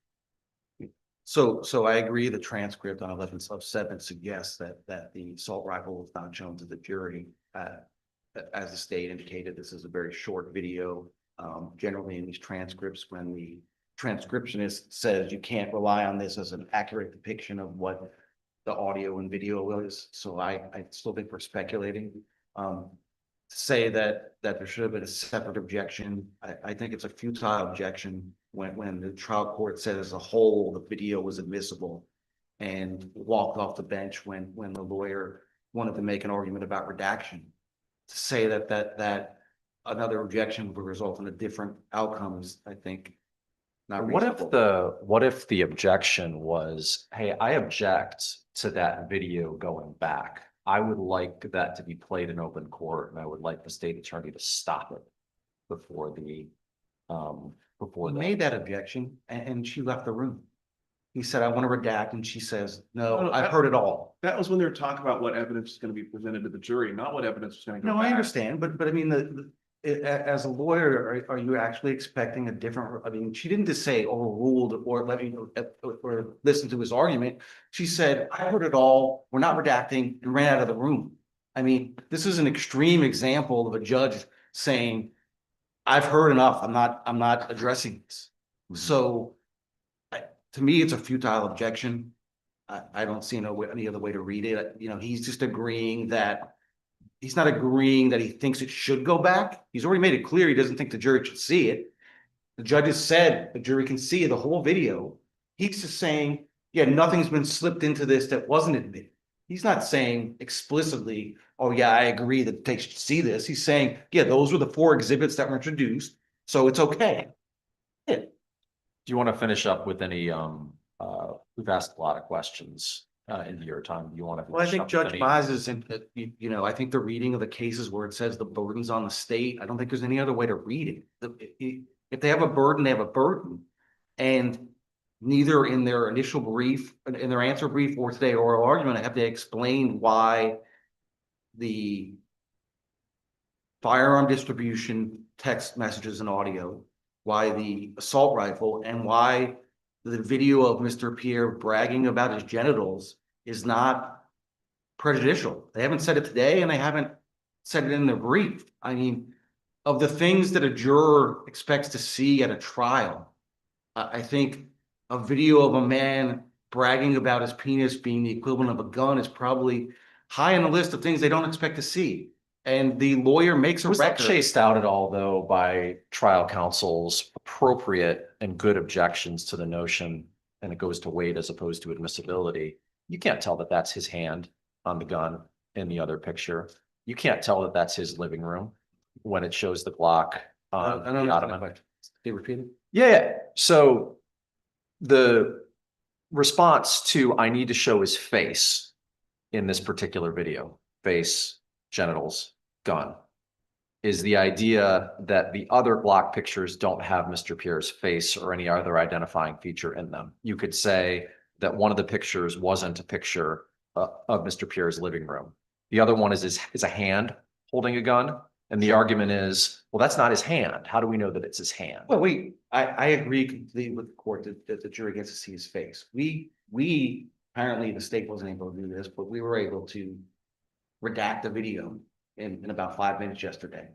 So I agree, the transcript on 11/7 suggests that the assault rifle was not shown to the jury. As the state indicated, this is a very short video. Generally in these transcripts, when the transcriptionist says you can't rely on this as an accurate depiction of what the audio and video is. So I still think we're speculating. Say that there should have been a separate objection. I think it's a futile objection when the trial court said as a whole, the video was admissible and walked off the bench when the lawyer wanted to make an argument about redaction. To say that another objection would result in a different outcome is, I think, not reasonable. What if the objection was, hey, I object to that video going back. I would like that to be played in open court and I would like the state attorney to stop it before the He made that objection and she left the room. He said, I want to redact, and she says, no, I've heard it all. That was when they were talking about what evidence is going to be presented to the jury, not what evidence is going to go No, back. I understand, but I mean, as a lawyer, are you actually expecting a different, I mean, she didn't just say overruled or let me, or listen to his argument. She said, I heard it all, we're not redacting, and ran out of the room. I mean, this is an extreme example of a judge saying, I've heard enough, I'm not addressing this. So to me, it's a futile objection. I don't see any other way to read it. You know, he's just agreeing that he's not agreeing that he thinks it should go back. He's already made it clear he doesn't think the jury should see it. The judges said the jury can see the whole video. He's just saying, yeah, nothing's been slipped into this that wasn't admitted. He's not saying explicitly, oh yeah, I agree that they should see this. He's saying, yeah, those were the 4 exhibits that were introduced, so it's okay. Yeah. Do you want to finish up with any, we've asked a lot of questions into your time. Do you want to? Well, I think finish up Judge with Mize is in, you know, I think the reading of the cases where it says the burden's on the state, I don't think there's any other way to read it. If they have a burden, they have a burden. And neither in their initial brief, in their answer brief or today oral argument, have they explained why the firearm distribution, text messages and audio, why the assault rifle, and why the video of Mr. Pierre bragging about his genitals is not prejudicial. They haven't said it today and they haven't said it in their brief. I mean, of the things that a juror expects to see at a trial, I think a video of a man bragging about his penis being the equivalent of a gun is probably high on the list of things they don't expect to see. And the lawyer makes a Was that record. chased out at all, though, by trial counsel's appropriate and good objections to the notion, and it goes to weight as opposed to admissibility? You can't tell that that's his hand on the gun in the other picture. You can't tell that that's his living room when it shows the Glock on I don't the know. ottoman. Can you repeat it? Yeah, so the response to I need to show his face in this particular video, face, genitals, gun, is the idea that the other Glock pictures don't have Mr. Pierre's face or any other identifying feature in them. You could say that one of the pictures wasn't a picture of Mr. Pierre's living room. The other one is a hand holding a gun. And the argument is, well, that's not his hand. How do we know that it's his hand? Well, I agree completely with the court that the jury gets to see his face. We apparently the state wasn't able to do this, but we were able to redact the video in about 5 minutes yesterday.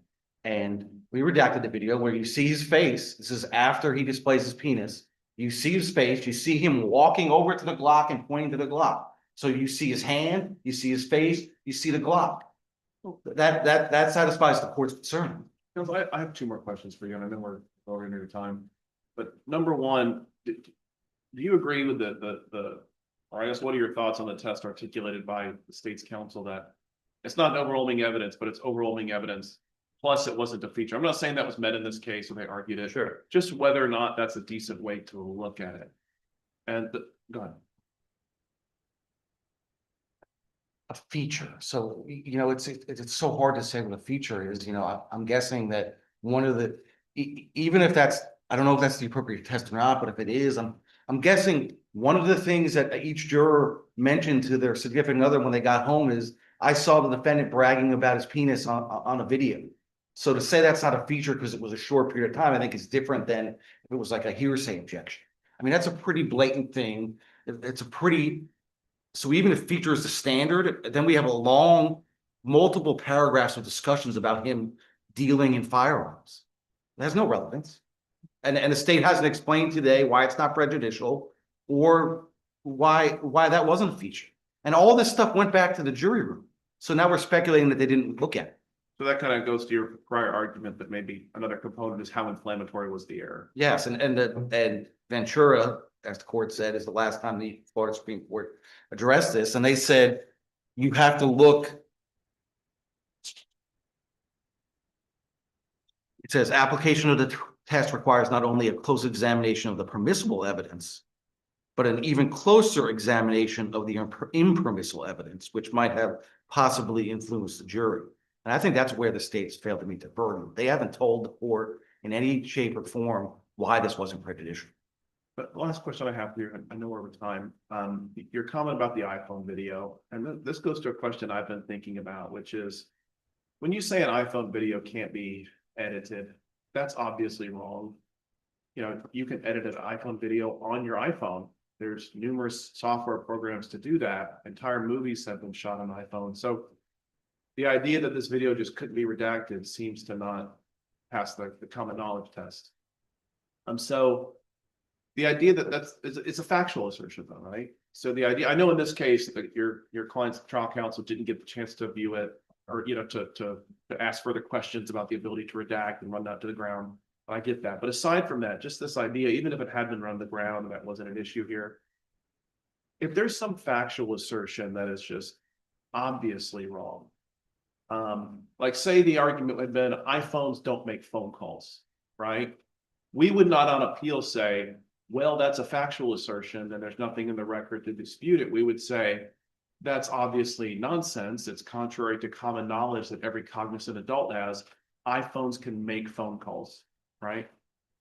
And we redacted the video where you see his face. This is after he displays his penis. You see his face, you see him walking over to the Glock and pointing to the Glock. So you see his hand, you see his face, you see the Glock. That satisfies the court's concern. Counsel, I have two more questions for you, and I know we're over into your time. But number one, do you agree with or I guess, what are your thoughts on the test articulated by the state's counsel that it's not overwhelming evidence, but it's overwhelming evidence, plus it wasn't a feature? I'm not saying that was met in this case, or they argued it. Sure. Just whether or not that's a decent way to look at it. And go ahead. A feature. So, you know, it's so hard to say what a feature is, you know, I'm guessing that one of the, even if that's, I don't know if that's the appropriate test or not, but if it is, I'm guessing one of the things that each juror mentioned to their significant other when they got home is, I saw the defendant bragging about his penis on a video. So to say that's not a feature because it was a short period of time, I think is different than if it was like a hearsay objection. I mean, that's a pretty blatant thing. It's a pretty, so even if feature is the standard, then we have a long, multiple paragraphs of discussions about him dealing in firearms. It has no relevance. And the state hasn't explained today why it's not prejudicial or why that wasn't a feature. And all this stuff went back to the jury room. So now we're speculating that they didn't look at it. So that kind of goes to your prior argument that maybe another component is how inflammatory was the error. Yes, and Ventura, as the court said, is the last time the Florida Supreme Court addressed this, and they said you have to look. It says application of the test requires not only a close examination of the permissible evidence, but an even closer examination of the impermissible evidence, which might have possibly influenced the jury. And I think that's where the states failed to meet their burden. They haven't told the court in any shape or form why this wasn't prejudicial. But the last question I have here, I know we're over time, your comment about the iPhone video, and this goes to a question I've been thinking about, which is when you say an iPhone video can't be edited, that's obviously wrong. You know, you can edit an iPhone video on your iPhone. There's numerous software programs to do that. Entire movies have been shot on iPhone. So the idea that this video just couldn't be redacted seems to not pass the common knowledge test. So the idea that it's a factual assertion though, right? So the idea, I know in this case that your client's trial counsel didn't get the chance to view it or, you know, to ask further questions about the ability to redact and run that to the ground. I get that. But aside from that, just this idea, even if it had been run to the ground, that wasn't an issue here. If there's some factual assertion that is just obviously wrong, like say the argument had been iPhones don't make phone calls, right? We would not on appeal say, well, that's a factual assertion and there's nothing in the record to dispute it. We would say, that's obviously nonsense. It's contrary to common knowledge that every cognizant adult has. iPhones can make phone calls, right?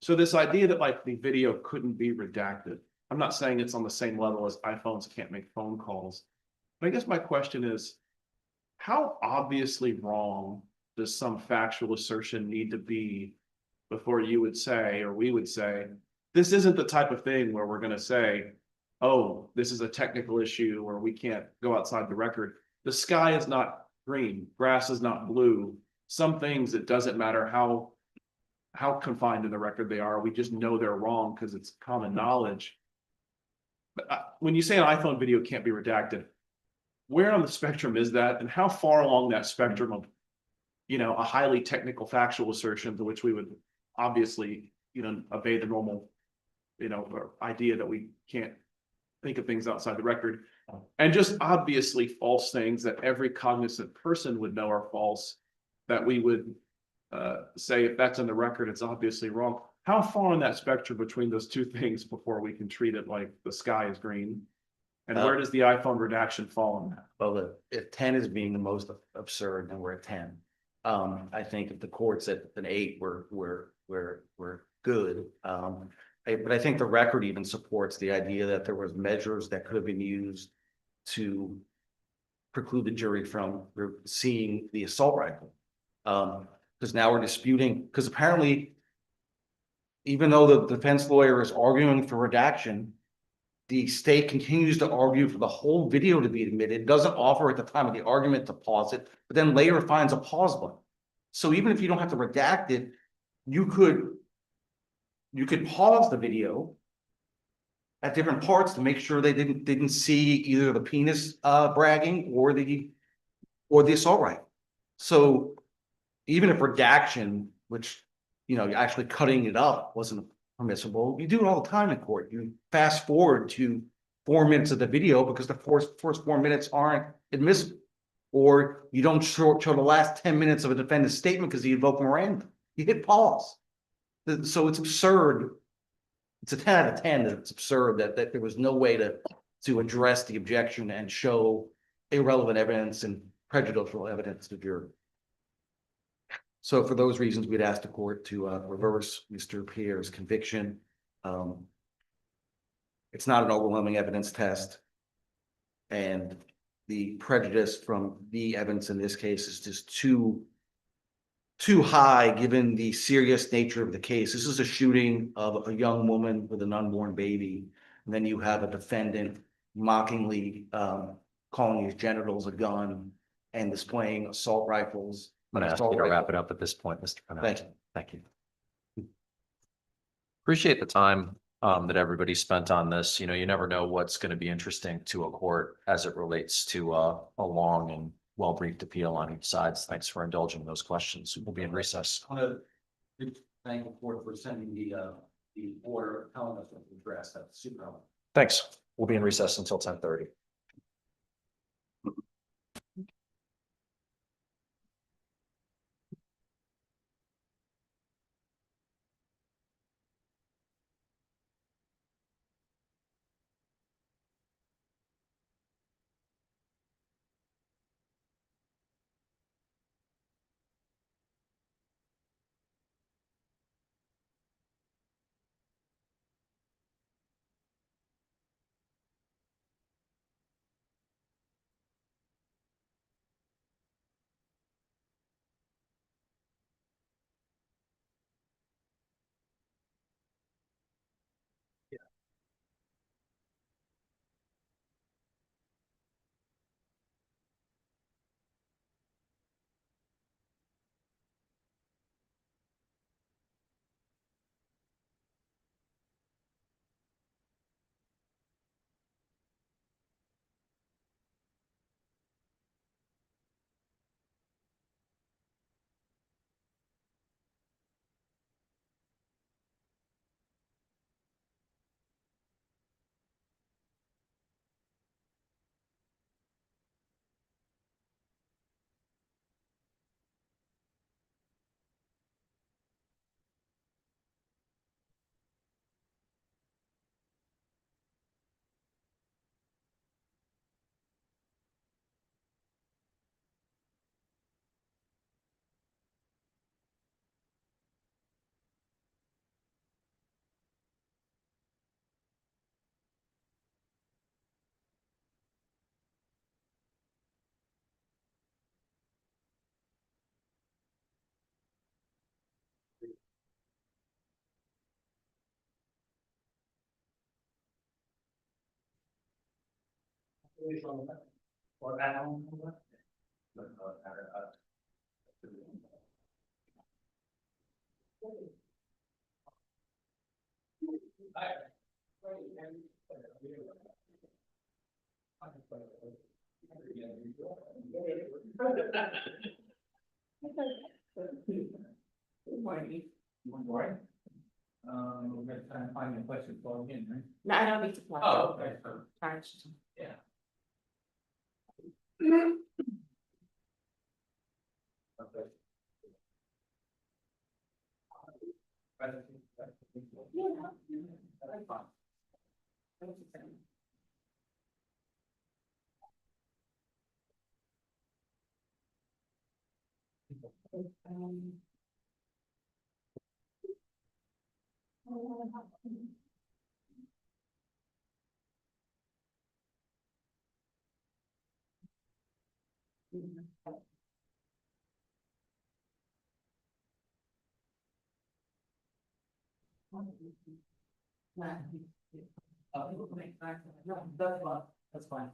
So this idea that like the video couldn't be redacted, I'm not saying it's on the same level as iPhones can't make phone calls. But I guess my question is, how obviously wrong does some factual assertion need to be before you would say, or we would say, this isn't the type of thing where we're going to say, oh, this is a technical issue or we can't go outside the record. The sky is not green, grass is not blue. Some things, it doesn't matter how confined in the record they are. We just know they're wrong because it's common knowledge. But when you say an iPhone video can't be redacted, where on the spectrum is that? And how far along that spectrum of, you know, a highly technical factual assertion to which we would obviously, you know, obey the normal, you know, idea that we can't think of things outside the record, and just obviously false things that every cognizant person would know are false, that we would say if that's in the record, it's obviously wrong. How far on that spectrum between those two things before we can treat it like the sky is green? And where does the iPhone redaction fall on that? Well, if 10 is being the most absurd, then we're at 10. I think if the court's at an 8, we're good. But I think the record even supports the idea that there was measures that could have been used to preclude the jury from seeing the assault rifle. Because now we're disputing, because apparently, even though the defense lawyer is arguing for redaction, the state continues to argue for the whole video to be admitted, doesn't offer at the time of the argument to pause it, but then later finds a pause button. So even if you don't have to redact it, you could pause the video at different parts to make sure they didn't see either the penis bragging or the assault rifle. So even if redaction, which, you know, actually cutting it up wasn't permissible, you do it all the time in court. You fast forward to 4 minutes of the video because the first 4 minutes aren't admissible. Or you don't show the last 10 minutes of a defendant's statement because he invoked Miranda. You hit pause. So it's absurd. It's a 10 out of 10 that it's absurd that there was no way to address the objection and show irrelevant evidence and prejudicial evidence to the jury. So for those reasons, we'd ask the court to reverse Mr. Pierre's conviction. It's not an overwhelming evidence test. And the prejudice from the evidence in this case is just too high, given the serious nature of the case. This is a shooting of a young woman with an unborn baby. And then you have a defendant mockingly calling his genitals a gun and displaying assault rifles. I'm gonna ask you to wrap it up at this point, Mr. Pennell. Thank you. Thank you. Appreciate the time that everybody spent on this. You know, you never know what's going to be interesting to a court as it relates to a long and well-briefed appeal on each side. Thanks for indulging those questions. We'll be in recess. I want to thank the court for sending the order telling us what to address. That's super helpful. Thanks. We'll be in recess until 10:30. We're gonna try and find a question for again, right? No, I don't need to. plug it. Oh, okay, so, Charged. yeah. Okay. That's fine. No, that's fine, that's fine.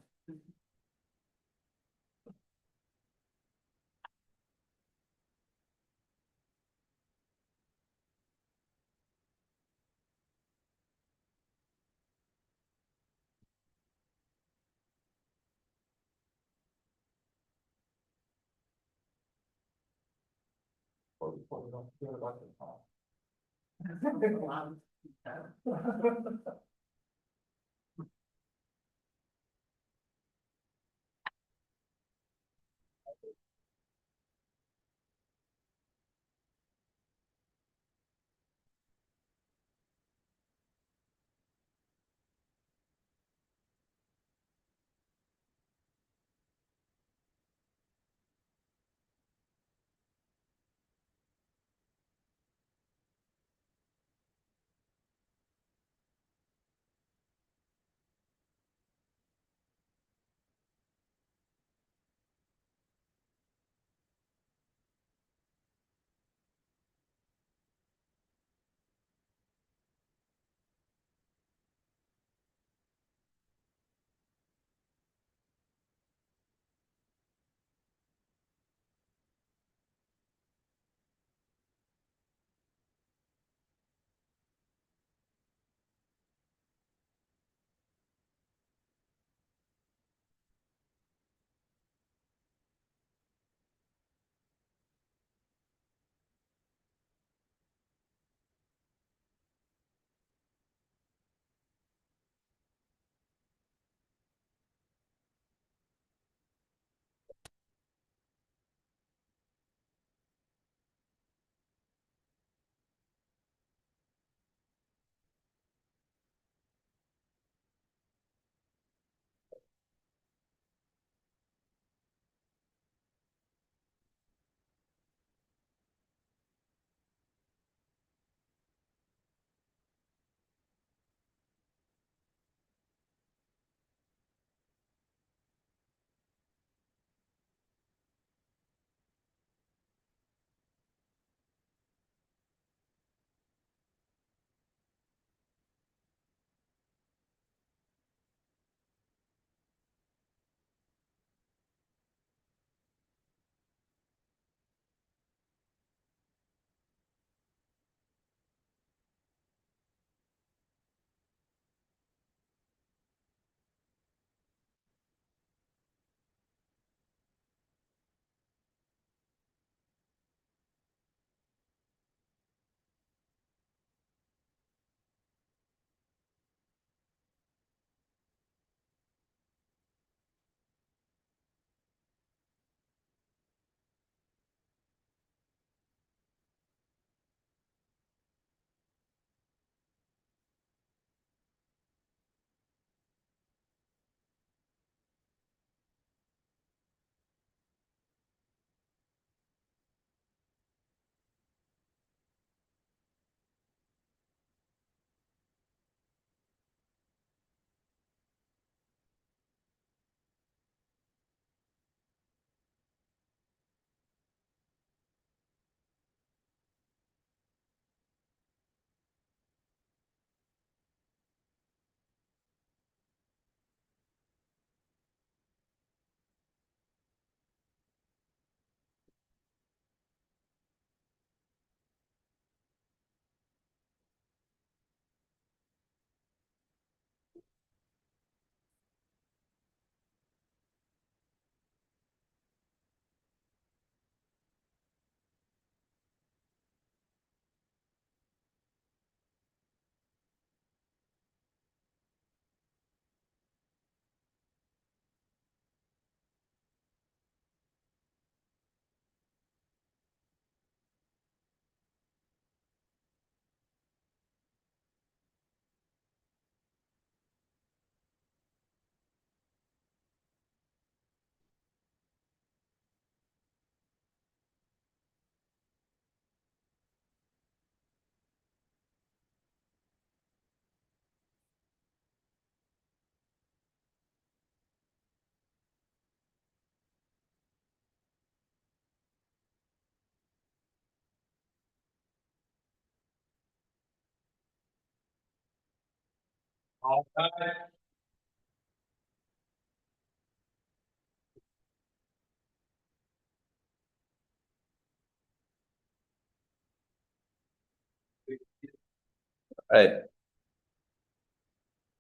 Right.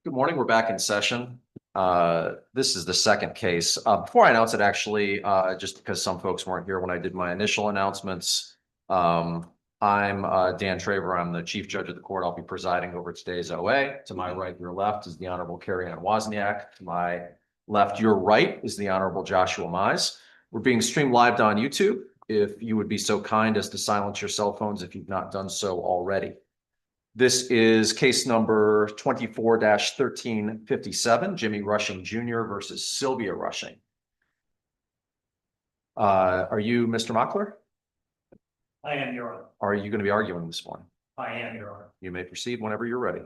Good morning. We're back in session. This is the second case. Before I announce it, actually, just because some folks weren't here when I did my initial announcements, I'm Dan Traver. I'm the Chief Judge of the Court. I'll be presiding over today's OA. To my right, your left is the Honorable Carrie Ann Wozniak. To my left, your right is the Honorable Joshua Mize. We're being streamed live on YouTube. If you would be so kind as to silence your cell phones if you've not done so already. This is case number 24-1357, Jimmy Rushing Jr. versus Sylvia Rushing. Are you Mr. Mockler? I am, Your Honor. Are you going to be arguing this morning? I am, Your Honor. You may proceed whenever you're ready.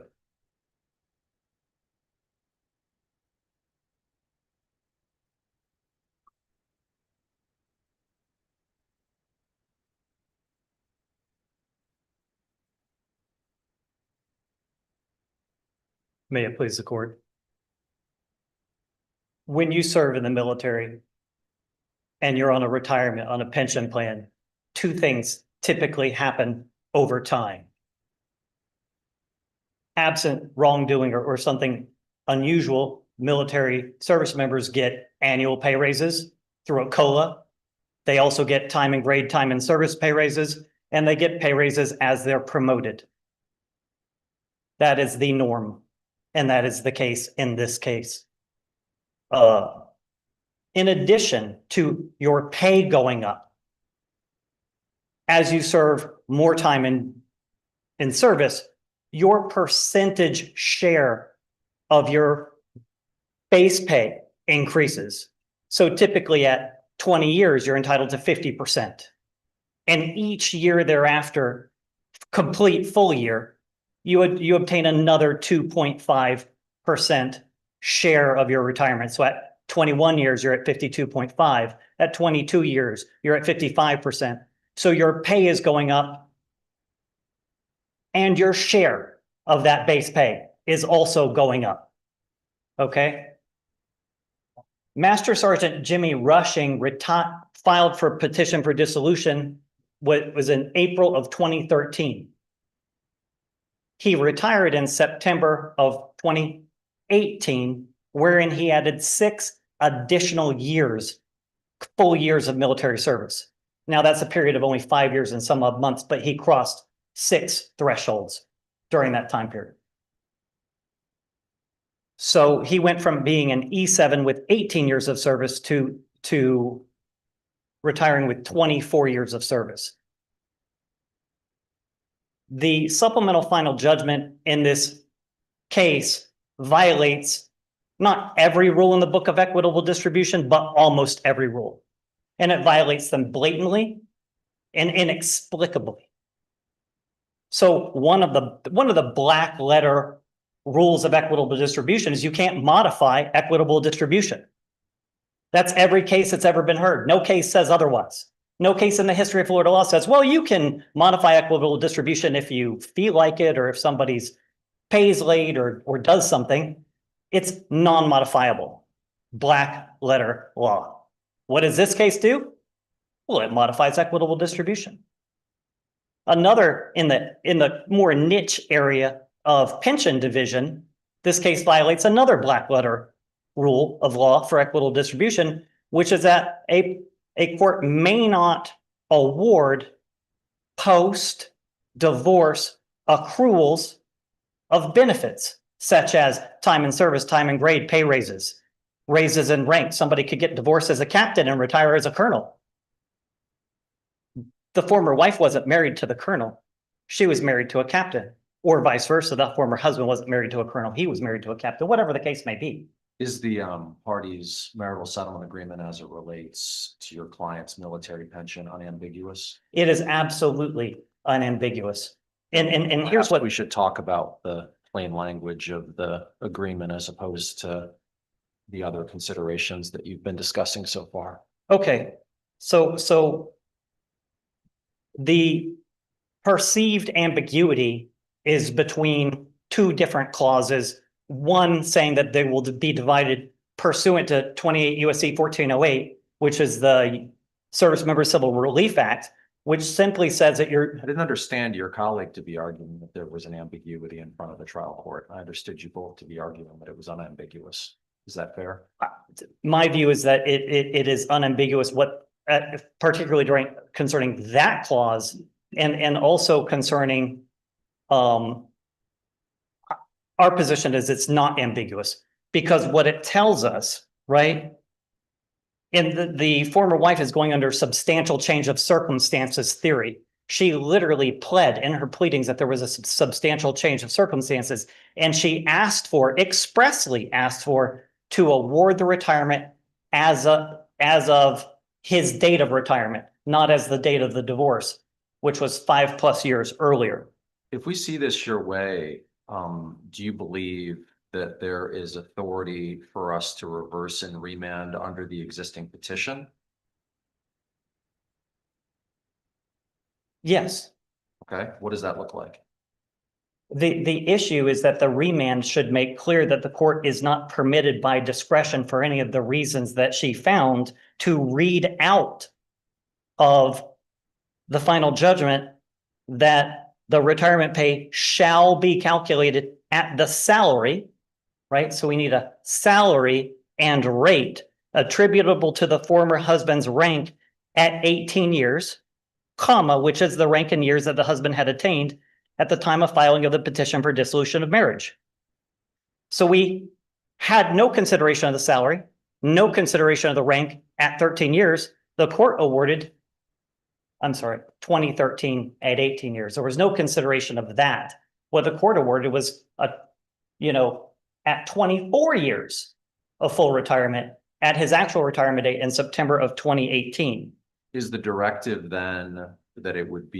May it please the court. When you serve in the military and you're on a retirement, on a pension plan, two things typically happen over time. Absent wrongdoing or something unusual, military service members get annual pay raises through a COLA. They also get time and grade, time and service pay raises, and they get pay raises as they're promoted. That is the norm. And that is the case in this case. In addition to your pay going up, as you serve more time in service, your percentage share of your base pay increases. So typically at 20 years, you're entitled to 50%. And each year thereafter, complete full year, you obtain another 2.5% share of your retirement. So at 21 years, you're at 52.5. At 22 years, you're at 55%. So your pay is going up and your share of that base pay is also going up. Okay? Master Sergeant Jimmy Rushing filed for petition for dissolution was in April of 2013. He retired in September of 2018, wherein he added 6 additional years, full years of military service. Now that's a period of only 5 years and some odd months, but he crossed 6 thresholds during that time period. So he went from being an E7 with 18 years of service to retiring with 24 years of service. The supplemental final judgment in this case violates not every rule in the Book of Equitable Distribution, but almost every rule. And it violates them blatantly and inexplicably. So one of the black letter rules of equitable distribution is you can't modify equitable distribution. That's every case that's ever been heard. No case says otherwise. No case in the history of Florida law says, well, you can modify equitable distribution if you feel like it, or if somebody's pays late or does something. It's non-modifiable. Black letter law. What does this case do? Well, it modifies equitable distribution. Another in the more niche area of pension division, this case violates another black letter rule of law for equitable distribution, which is that a court may not award post-divorce accruals of benefits, such as time and service, time and grade, pay raises, raises in rank. Somebody could get divorced as a captain and retire as a colonel. The former wife wasn't married to the colonel. She was married to a captain, or vice versa. The former husband wasn't married to a colonel. He was married to a captain, whatever the case may be. Is the parties' marital settlement agreement as it relates to your client's military pension unambiguous? It is absolutely unambiguous. And here's Perhaps what we should talk about: the plain language of the agreement as opposed to the other considerations that you've been discussing so far. Okay, so the perceived ambiguity is between 2 different clauses. One saying that they will be divided pursuant to 28 USC 1408, which is the Service Member Civil Relief Act, which simply says that you're. I didn't understand your colleague to be arguing that there was an ambiguity in front of the trial court. I understood you both to be arguing that it was unambiguous. Is that fair? My view is that it is unambiguous what, particularly concerning that clause, And also concerning, our position is it's not ambiguous because what it tells us, right? And the former wife is going under substantial change of circumstances theory. She literally pled in her pleadings that there was a substantial change of circumstances. And she expressly asked for to award the retirement as of his date of retirement, not as the date of the divorce, which was 5+ years earlier. If we see this your way, do you believe that there is authority for us to reverse and remand under the existing petition? Yes. Okay, what does that look like? The issue is that the remand should make clear that the court is not permitted by discretion for any of the reasons that she found to read out of the final judgment that the retirement pay shall be calculated at the salary, right? So we need a salary and rate attributable to the former husband's rank at 18 years, comma, which is the rank in years that the husband had attained at the time of filing of the petition for dissolution of marriage. So we had no consideration of the salary, no consideration of the rank at 13 years. The court awarded, 2013 at 18 years. There was no consideration of that. What the court awarded was at 24 years of full retirement at his actual retirement date in September of 2018. Is the directive then that it would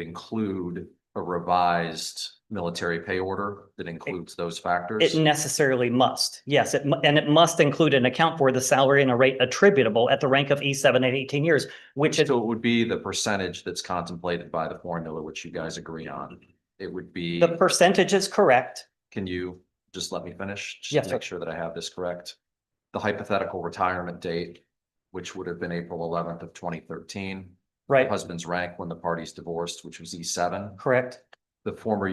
include a revised military pay order that includes those factors? It necessarily must, yes, and it must include and account for the salary and a rate attributable at the rank of E7 at 18 years, which is. So it would be the percentage that's contemplated by the formula, which you guys agree on. It would be. The percentage is correct. Can you just let me finish? Just Yes, to sir. make sure that I have this correct. The hypothetical retirement date, which would have been April 11th of 2013. Right, Husband's rank when the parties divorced, which was E7. correct, The former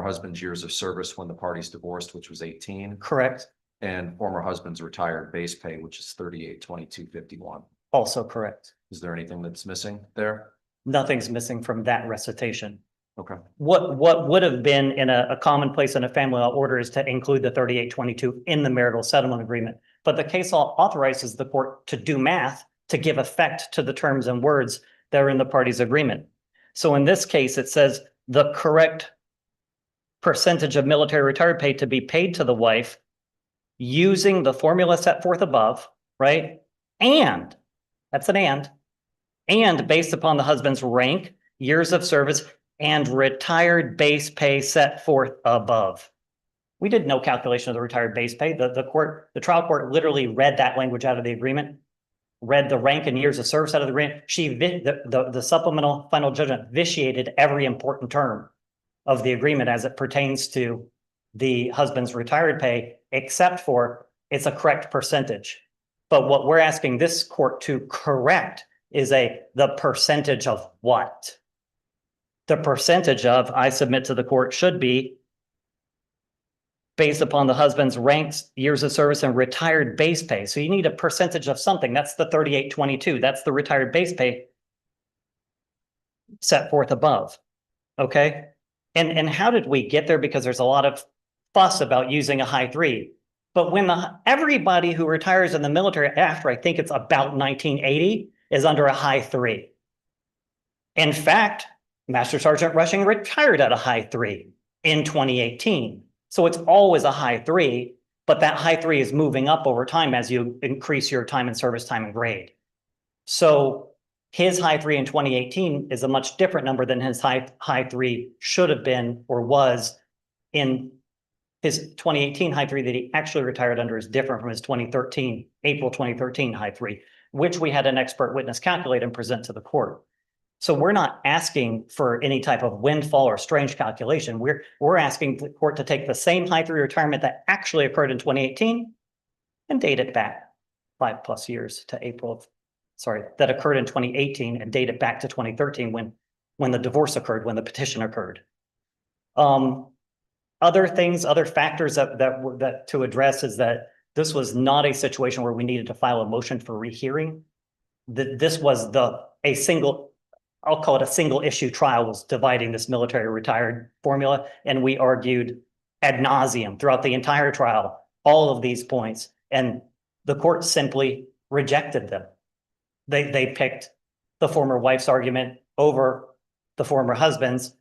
husband's years of service when the parties divorced, which was 18. correct, And former husband's retired base pay, which is 3822.51. also correct. Is there anything that's missing there? Nothing's missing from that recitation. Okay. What would have been in a commonplace in a family law order is to include the 3822 in the marital settlement agreement. But the case law authorizes the court to do math to give effect to the terms and words that are in the parties' agreement. So in this case, it says the correct percentage of military retired pay to be paid to the wife using the formula set forth above, right? And, that's an and based upon the husband's rank, years of service, and retired base pay set forth above. We did no calculation of the retired base pay. The trial court literally read that language out of the agreement, read the rank and years of service out of the agreement. The supplemental final judgment vitiated every important term of the agreement as it pertains to the husband's retired pay, except for it's a correct percentage. But what we're asking this court to correct is the percentage of what? The percentage of, I submit to the court, should be based upon the husband's ranks, years of service, and retired base pay. So you need a percentage of something. That's the 3822. That's the retired base pay set forth above. Okay. And how did we get there? Because there's a lot of fuss about using a high 3. But when everybody who retires in the military after, I think it's about 1980, is under a high 3. In fact, Master Sergeant Rushing retired at a high 3 in 2018. So it's always a high 3, but that high 3 is moving up over time as you increase your time in service, time and grade. So his high 3 in 2018 is a much different number than his high 3 should have been or was in his 2018 high 3 that he actually retired under is different from his April 2013 high 3, which we had an expert witness calculate and present to the court. So we're not asking for any type of windfall or strange calculation. We're asking the court to take the same high 3 retirement that actually occurred in 2018 and date it back 5+ years to that occurred in 2018 and date it back to 2013 when the divorce occurred, when the petition occurred. Other factors that to address is that this was not a situation where we needed to file a motion for rehearing. This was a single I'll call it a single issue trial, was dividing this military retired formula. And we argued ad nauseum throughout the entire trial, all of these points, and the court simply rejected them. They picked the former wife's argument over the former husband's,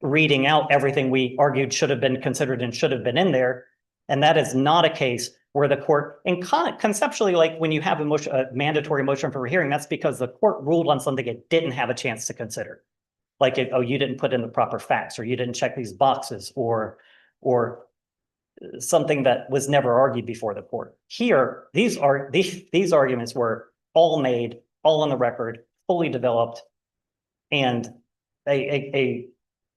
reading out everything we argued should have been considered and should have been in there. And that is not a case where the court, and conceptually, like when you have a mandatory motion for rehearing, that's because the court ruled on something it didn't have a chance to consider. Like, oh, you didn't put in the proper facts, or you didn't check these boxes, or something that was never argued before the court. Here, these arguments were all made, all on the record, fully developed, and a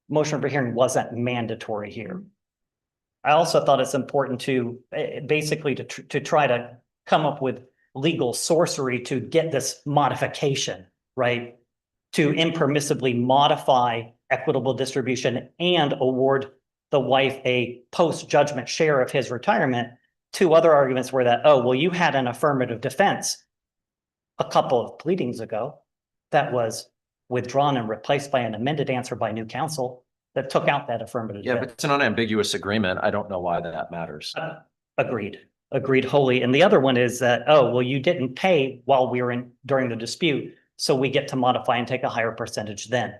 motion for hearing wasn't mandatory here. I also thought it's important to basically to try to come up with legal sorcery to get this modification, right? To impermissibly modify equitable distribution and award the wife a post-judgment share of his retirement. Two other arguments were that, oh, well, you had an affirmative defense a couple of pleadings ago that was withdrawn and replaced by an amended answer by new counsel that took out that affirmative Yeah, but defense. it's an unambiguous agreement. I don't know why that matters. Agreed wholly. And the other one is that, oh, well, you didn't pay while we were during the dispute, so we get to modify and take a higher percentage then.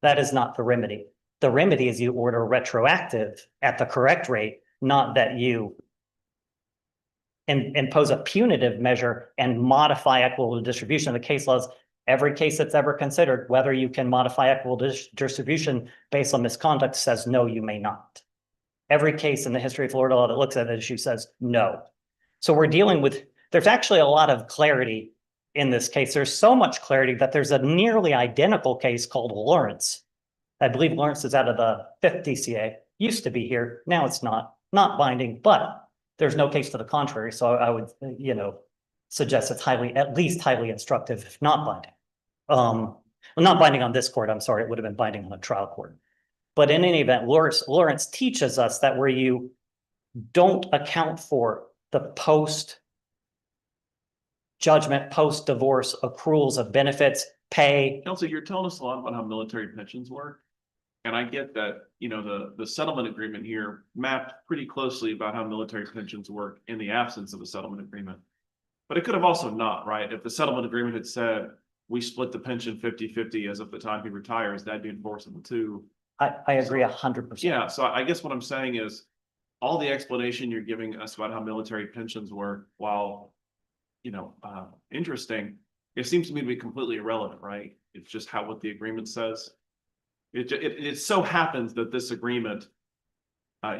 That is not the remedy. The remedy is you order retroactive at the correct rate, not that you impose a punitive measure and modify equitable distribution. The case laws, every case that's ever considered, whether you can modify equitable distribution based on misconduct, says no, you may not. Every case in the history of Florida law that looks at the issue says no. So we're dealing with, there's actually a lot of clarity in this case. There's so much clarity that there's a nearly identical case called Lawrence. I believe Lawrence is out of the 5th DCA, used to be here. Now it's not binding, but there's no case to the contrary. So I would, suggest it's at least highly instructive, if not binding. Well, not binding on this court. I'm sorry. It would have been binding on a trial court. But in any event, Lawrence teaches us that where you don't account for the post-judgment, post-divorce accruals of benefits, pay. Kelsey, you're telling us a lot about how military pensions work. And I get that, the settlement agreement here mapped pretty closely about how military pensions work in the absence of a settlement agreement. But it could have also not, right? If the settlement agreement had said, we split the pension 50-50 as of the time he retires, that'd be enforceable too. I agree 100%. Yeah, so I guess what I'm saying is, all the explanation you're giving us about how military pensions work, while, interesting, it seems to me to be completely irrelevant, right? It's just what the agreement says. It so happens that this agreement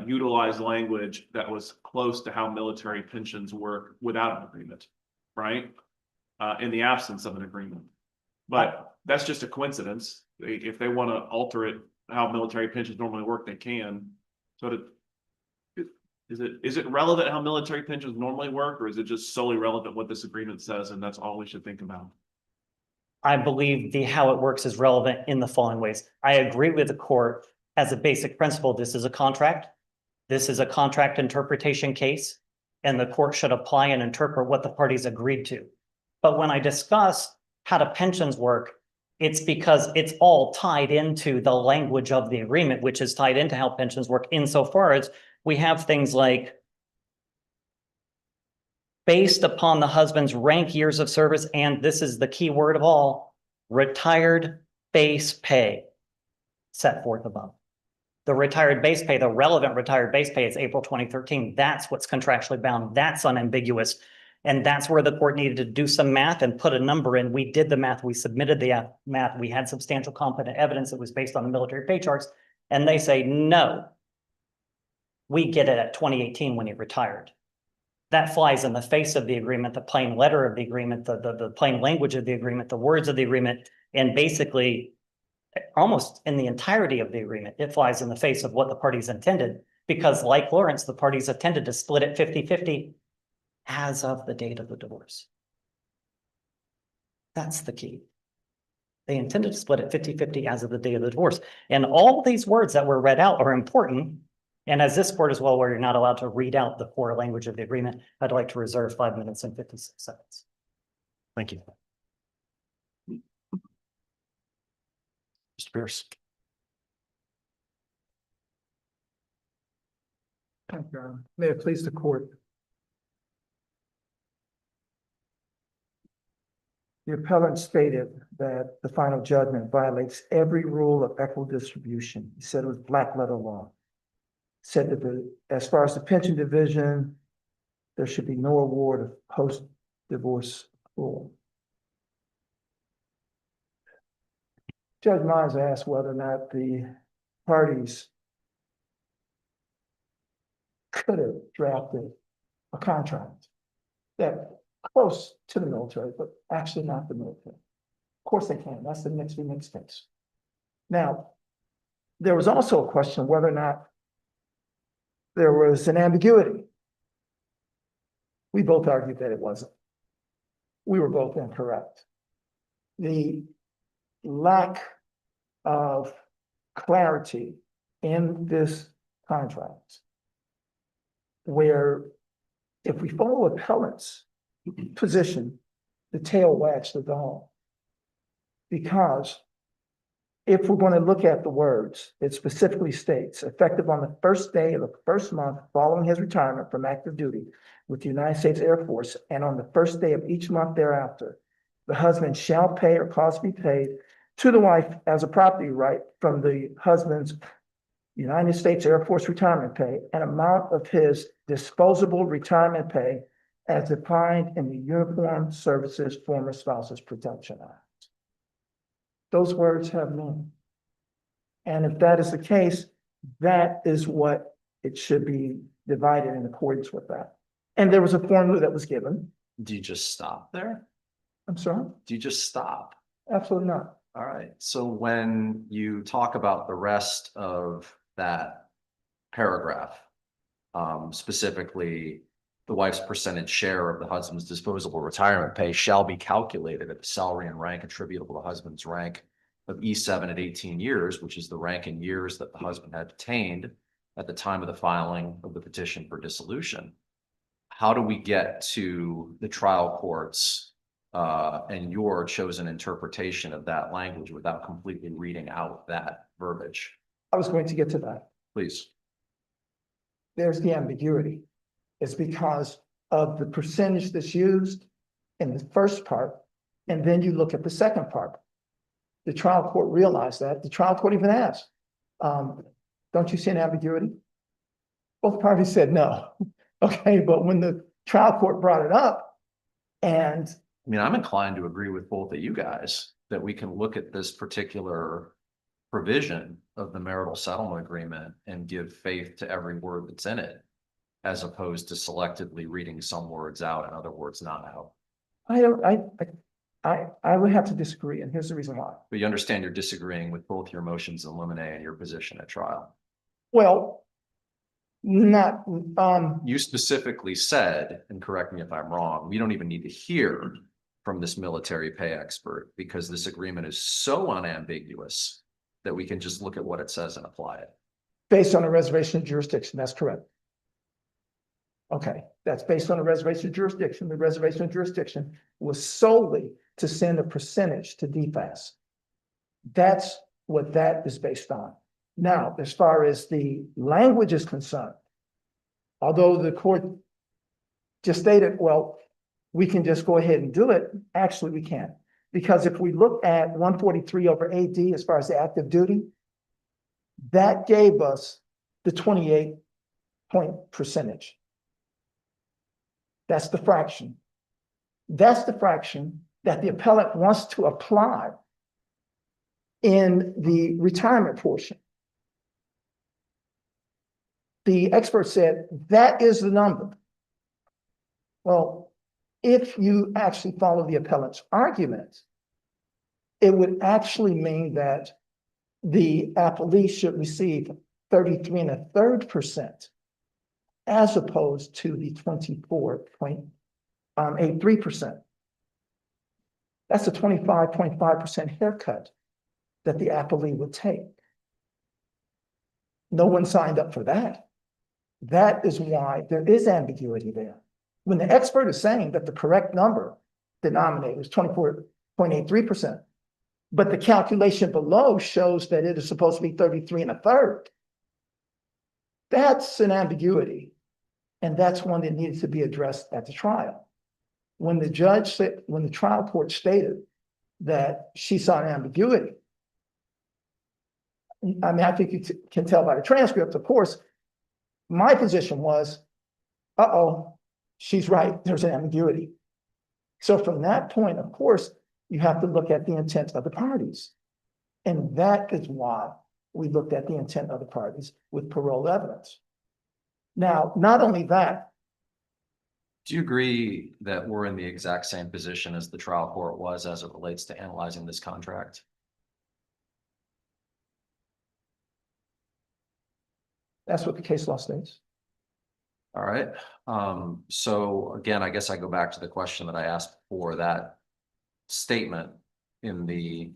utilized language that was close to how military pensions work without an agreement, right? In the absence of an agreement. But that's just a coincidence. If they want to alter it, how military pensions normally work, they can. So is it relevant how military pensions normally work, or is it just solely relevant what this agreement says and that's all we should think about? I believe how it works is relevant in the following ways. I agree with the court as a basic principle. This is a contract. This is a contract interpretation case, and the court should apply and interpret what the parties agreed to. But when I discuss how do pensions work, it's because it's all tied into the language of the agreement, which is tied into how pensions work insofar as we have things like based upon the husband's rank, years of service, and this is the key word of all, retired base pay set forth above. The retired base pay, the relevant retired base pay is April 2013. That's what's contractually bound. That's unambiguous. And that's where the court needed to do some math and put a number in. We did the math. We submitted the math. We had substantial competent evidence that was based on the military pay charts. And they say, no, we get it at 2018 when he retired. That flies in the face of the agreement, the plain letter of the agreement, the plain language of the agreement, the words of the agreement, and basically almost in the entirety of the agreement, it flies in the face of what the parties intended, because like Lawrence, the parties intended to split it 50-50 as of the date of the divorce. That's the key. They intended to split it 50-50 as of the day of the divorce. And all these words that were read out are important. And as this court as well, where you're not allowed to read out the core language of the agreement, I'd like to reserve 5 minutes and 56 seconds. Thank you. Mr. Pierce. Thank you, Your Honor. May it please the court. The appellant stated that the final judgment violates every rule of equitable distribution. He said it was black letter law. Said that as far as the pension division, there should be no award of post-divorce rule. Judge Mize asked whether or not the parties could have drafted a contract that close to the military, but actually not the military. Of course they can. That's the Nix v. Nix case. Now, there was also a question whether or not there was an ambiguity. We both argued that it wasn't. We were both incorrect. The lack of clarity in this contract, where if we follow appellant's position, the tail wags the dog. Because if we're going to look at the words, it specifically states, effective on the first day of the first month following his retirement from active duty with the United States Air Force, and on the first day of each month thereafter, the husband shall pay or cause to be paid to the wife as a property right from the husband's United States Air Force retirement pay, an amount of his disposable retirement pay as defined in the Uniformed Services Former Spouses Protection Act. Those words have meaning. And if that is the case, that is what it should be divided in accordance with that. And there was a formula that was given. Do you just stop there? I'm sorry? Do you just stop? Absolutely not. All right. So when you talk about the rest of that paragraph, specifically the wife's percentage share of the husband's disposable retirement pay shall be calculated at the salary and rank attributable to husband's rank of E7 at 18 years, which is the rank in years that the husband had attained at the time of the filing of the petition for dissolution. How do we get to the trial courts and your chosen interpretation of that language without completely reading out that verbiage? I was going to get to that. Please. There's the ambiguity. It's because of the percentage that's used in the first part, and then you look at the second part. The trial court realized that. The trial court even asked, don't you see an ambiguity? Both parties said no. Okay, but when the trial court brought it up, and I mean, I'm inclined to agree with both of you guys that we can look at this particular provision of the marital settlement agreement and give faith to every word that's in it, as opposed to selectively reading some words out and other words not out. I would have to disagree, and here's the reason why. But you understand you're disagreeing with both your motions in limine and your position at trial. Well, not, You specifically said, and correct me if I'm wrong, we don't even need to hear from this military pay expert because this agreement is so unambiguous that we can just look at what it says and apply it. based on a reservation of jurisdiction, that's correct. Okay, that's based on a reservation of jurisdiction. The reservation of jurisdiction was solely to send a percentage to DFAS. That's what that is based on. Now, as far as the language is concerned, although the court just stated, well, we can just go ahead and do it, actually we can't. Because if we look at 143 over AD as far as the active duty, that gave us the 28-point percentage. That's the fraction. That's the fraction that the appellant wants to apply in the retirement portion. The expert said that is the number. Well, if you actually follow the appellant's argument, it would actually mean that the appellee should receive 33.33%, as opposed to the 24.83%. That's a 25.5% haircut that the appellee would take. No one signed up for that. That is why there is ambiguity there. When the expert is saying that the correct number denominator is 24.83%, But the calculation below shows that it is supposed to be 33 1/3. That's an ambiguity. And that's one that needs to be addressed at the trial. When the judge said, when the trial court stated that she saw an ambiguity. I mean, I think you can tell by the transcript, of course, my position was, uh-oh, she's right, there's an ambiguity. So from that point, of course, you have to look at the intent of the parties. And that is why we looked at the intent of the parties with parole evidence. Now, not only that, Do you agree that we're in the exact same position as the trial court was as it relates to analyzing this contract? that's what the case law states. All right, so again, I guess I go back to the question that I asked before, that statement in the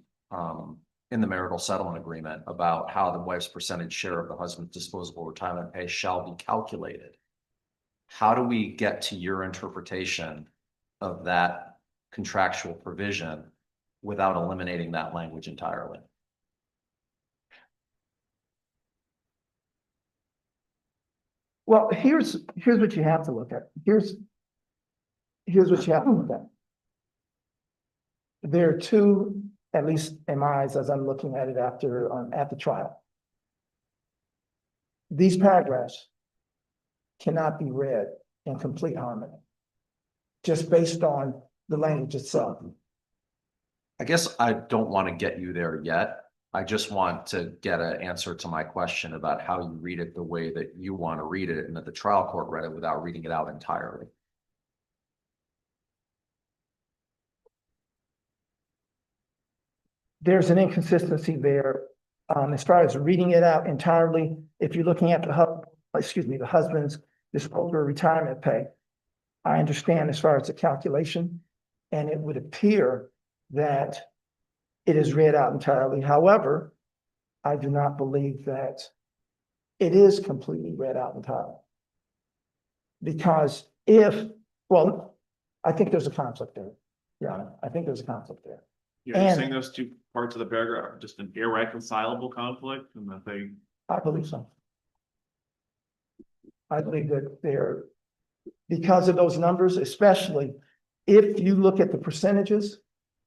marital settlement agreement about how the wife's percentage share of the husband's disposable retirement pay shall be calculated. How do we get to your interpretation of that contractual provision without eliminating that language entirely? Well, here's what you have to look at. Here's what you have to look at. There are two, at least in my eyes, as I'm looking at it after, at the trial. These paragraphs cannot be read in complete harmony, just based on the language itself. I guess I don't want to get you there yet. I just want to get an answer to my question about how you read it the way that you want to read it and that the trial court read it without reading it out entirely. There's an inconsistency there. As far as reading it out entirely, if you're looking at the husband's disposable retirement pay, I understand as far as the calculation, and it would appear that it is read out entirely. However, I do not believe that it is completely read out entirely. Because I think there's a conflict there, Your Honor. I think there's a conflict there. You're saying those two parts of the paragraph are just an irreconcilable conflict and that they. I believe so. I believe that they're, because of those numbers, especially if you look at the percentages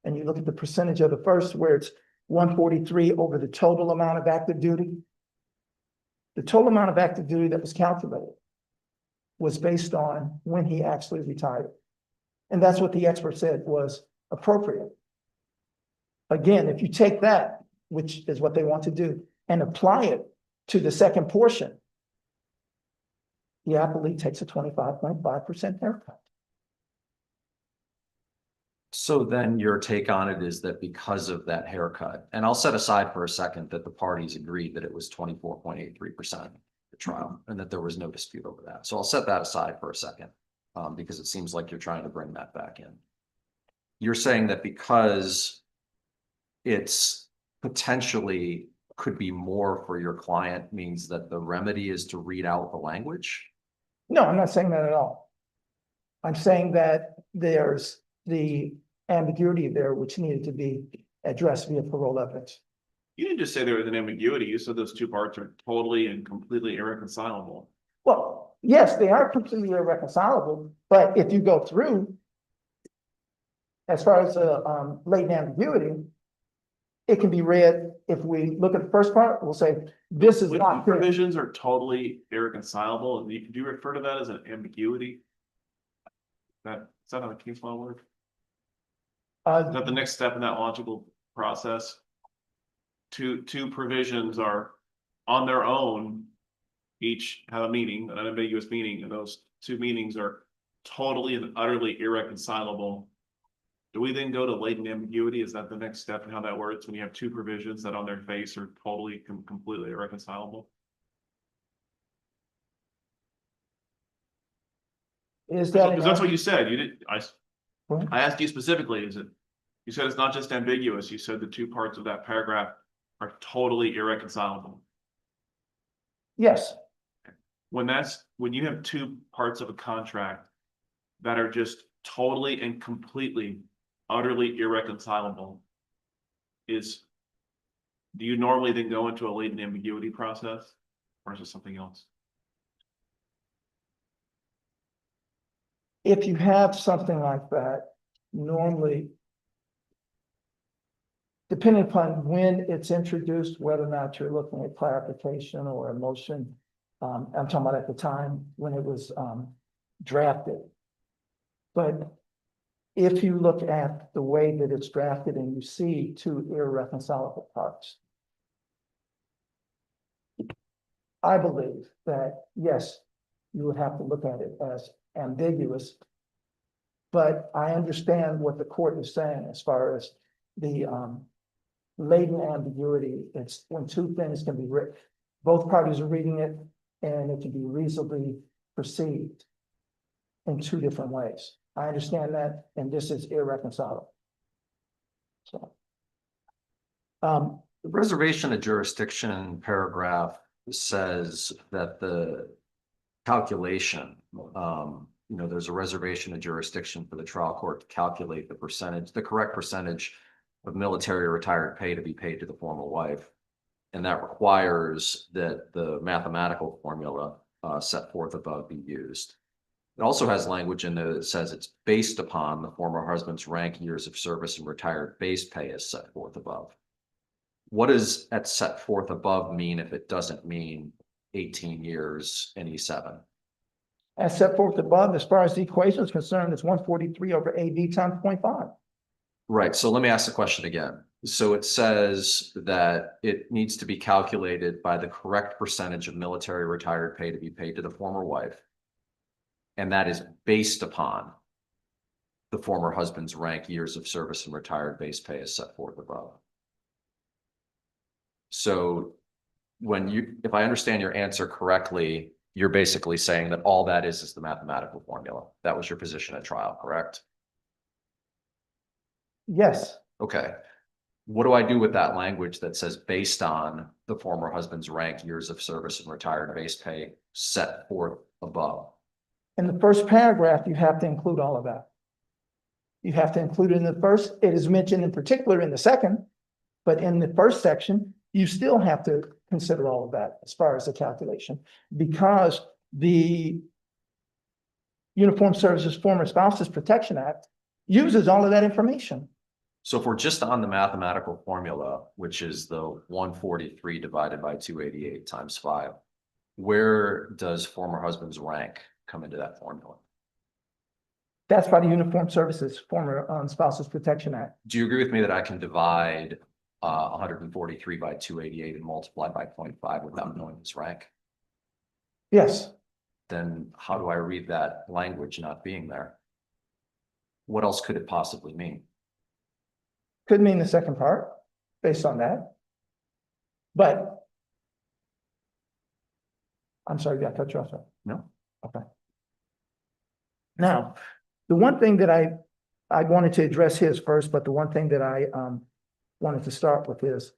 and you look at the percentage of the first where it's 143 over the total amount of active duty. The total amount of active duty that was calculated was based on when he actually retired. And that's what the expert said was appropriate. Again, if you take that, which is what they want to do, and apply it to the second portion, the appellee takes a 25.5% haircut. So then your take on it is that because of that haircut, and I'll set aside for a second that the parties agreed that it was 24.83% the trial and that there was no dispute over that. So I'll set that aside for a second because it seems like you're trying to bring that back in. You're saying that because it's potentially could be more for your client means that the remedy is to read out the language? No, I'm not saying that at all. I'm saying that there's the ambiguity there which needed to be addressed via parole evidence. You didn't just say there was an ambiguity. You said those two parts are totally and completely irreconcilable. Well, yes, they are completely irreconcilable, but if you go through, as far as the latent ambiguity, it can be read, if we look at the first part, we'll say, this is When not clear. provisions are totally irreconcilable, and do you refer to that as an ambiguity? Is that how the case law works? Is that the next step in that logical process? Two provisions are on their own, each have a meaning, an unambiguous meaning, and those two meanings are totally and utterly irreconcilable. Do we then go to latent ambiguity? Is that the next step in how that works when you have two provisions that on their face are totally completely irreconcilable? Is that? Because that's what you said. You did. What? I asked you specifically, is it, you said it's not just ambiguous. You said the two parts of that paragraph are totally irreconcilable. Yes, When you have two parts of a contract that are just totally and completely, utterly irreconcilable, is, do you normally then go into a latent ambiguity process? Or is it something else? If you have something like that, normally, depending upon when it's introduced, whether or not you're looking at clarification or a motion, I'm talking about at the time when it was drafted. But if you look at the way that it's drafted and you see two irreconcilable parts, I believe that, yes, you would have to look at it as ambiguous. But I understand what the court is saying as far as the latent ambiguity. It's when two things can be written, both parties are reading it, and it can be reasonably perceived in two different ways. I understand that, and this is irreconcilable. So. The reservation of jurisdiction paragraph says that the calculation, there's a reservation of jurisdiction for the trial court to calculate the correct percentage of military retired pay to be paid to the former wife. And that requires that the mathematical formula set forth above be used. It also has language in there that says it's based upon the former husband's rank, years of service, and retired base pay as set forth above. What does that set forth above mean if it doesn't mean 18 years and E7? As set forth above, as far as the equation is concerned, it's 143 over AD times 0.5. Right. So let me ask the question again. So it says that it needs to be calculated by the correct percentage of military retired pay to be paid to the former wife. And that is based upon the former husband's rank, years of service, and retired base pay as set forth above. So if I understand your answer correctly, you're basically saying that all that is the mathematical formula. That was your position at trial, correct? Yes. Okay. What do I do with that language that says based on the former husband's rank, years of service, and retired base pay set forth above? In the first paragraph, you have to include all of that. You have to include it in the first. It is mentioned in particular in the second, but in the first section, you still have to consider all of that as far as the calculation, because the Uniformed Services Former Spouses Protection Act uses all of that information. So if we're just on the mathematical formula, which is the 143 divided by 288 times 5, where does former husband's rank come into that formula? That's by the Uniformed Services Former Spouses Protection Act. Do you agree with me that I can divide 143 by 288 and multiply by 0.5 without knowing his rank? Yes. Then how do I read that language not being there? What else could it possibly mean? Could mean the second part based on that. But I'm sorry, did I cut you off? No. Okay. Now, the one thing that I wanted to address his first, but the one thing that I wanted to start with is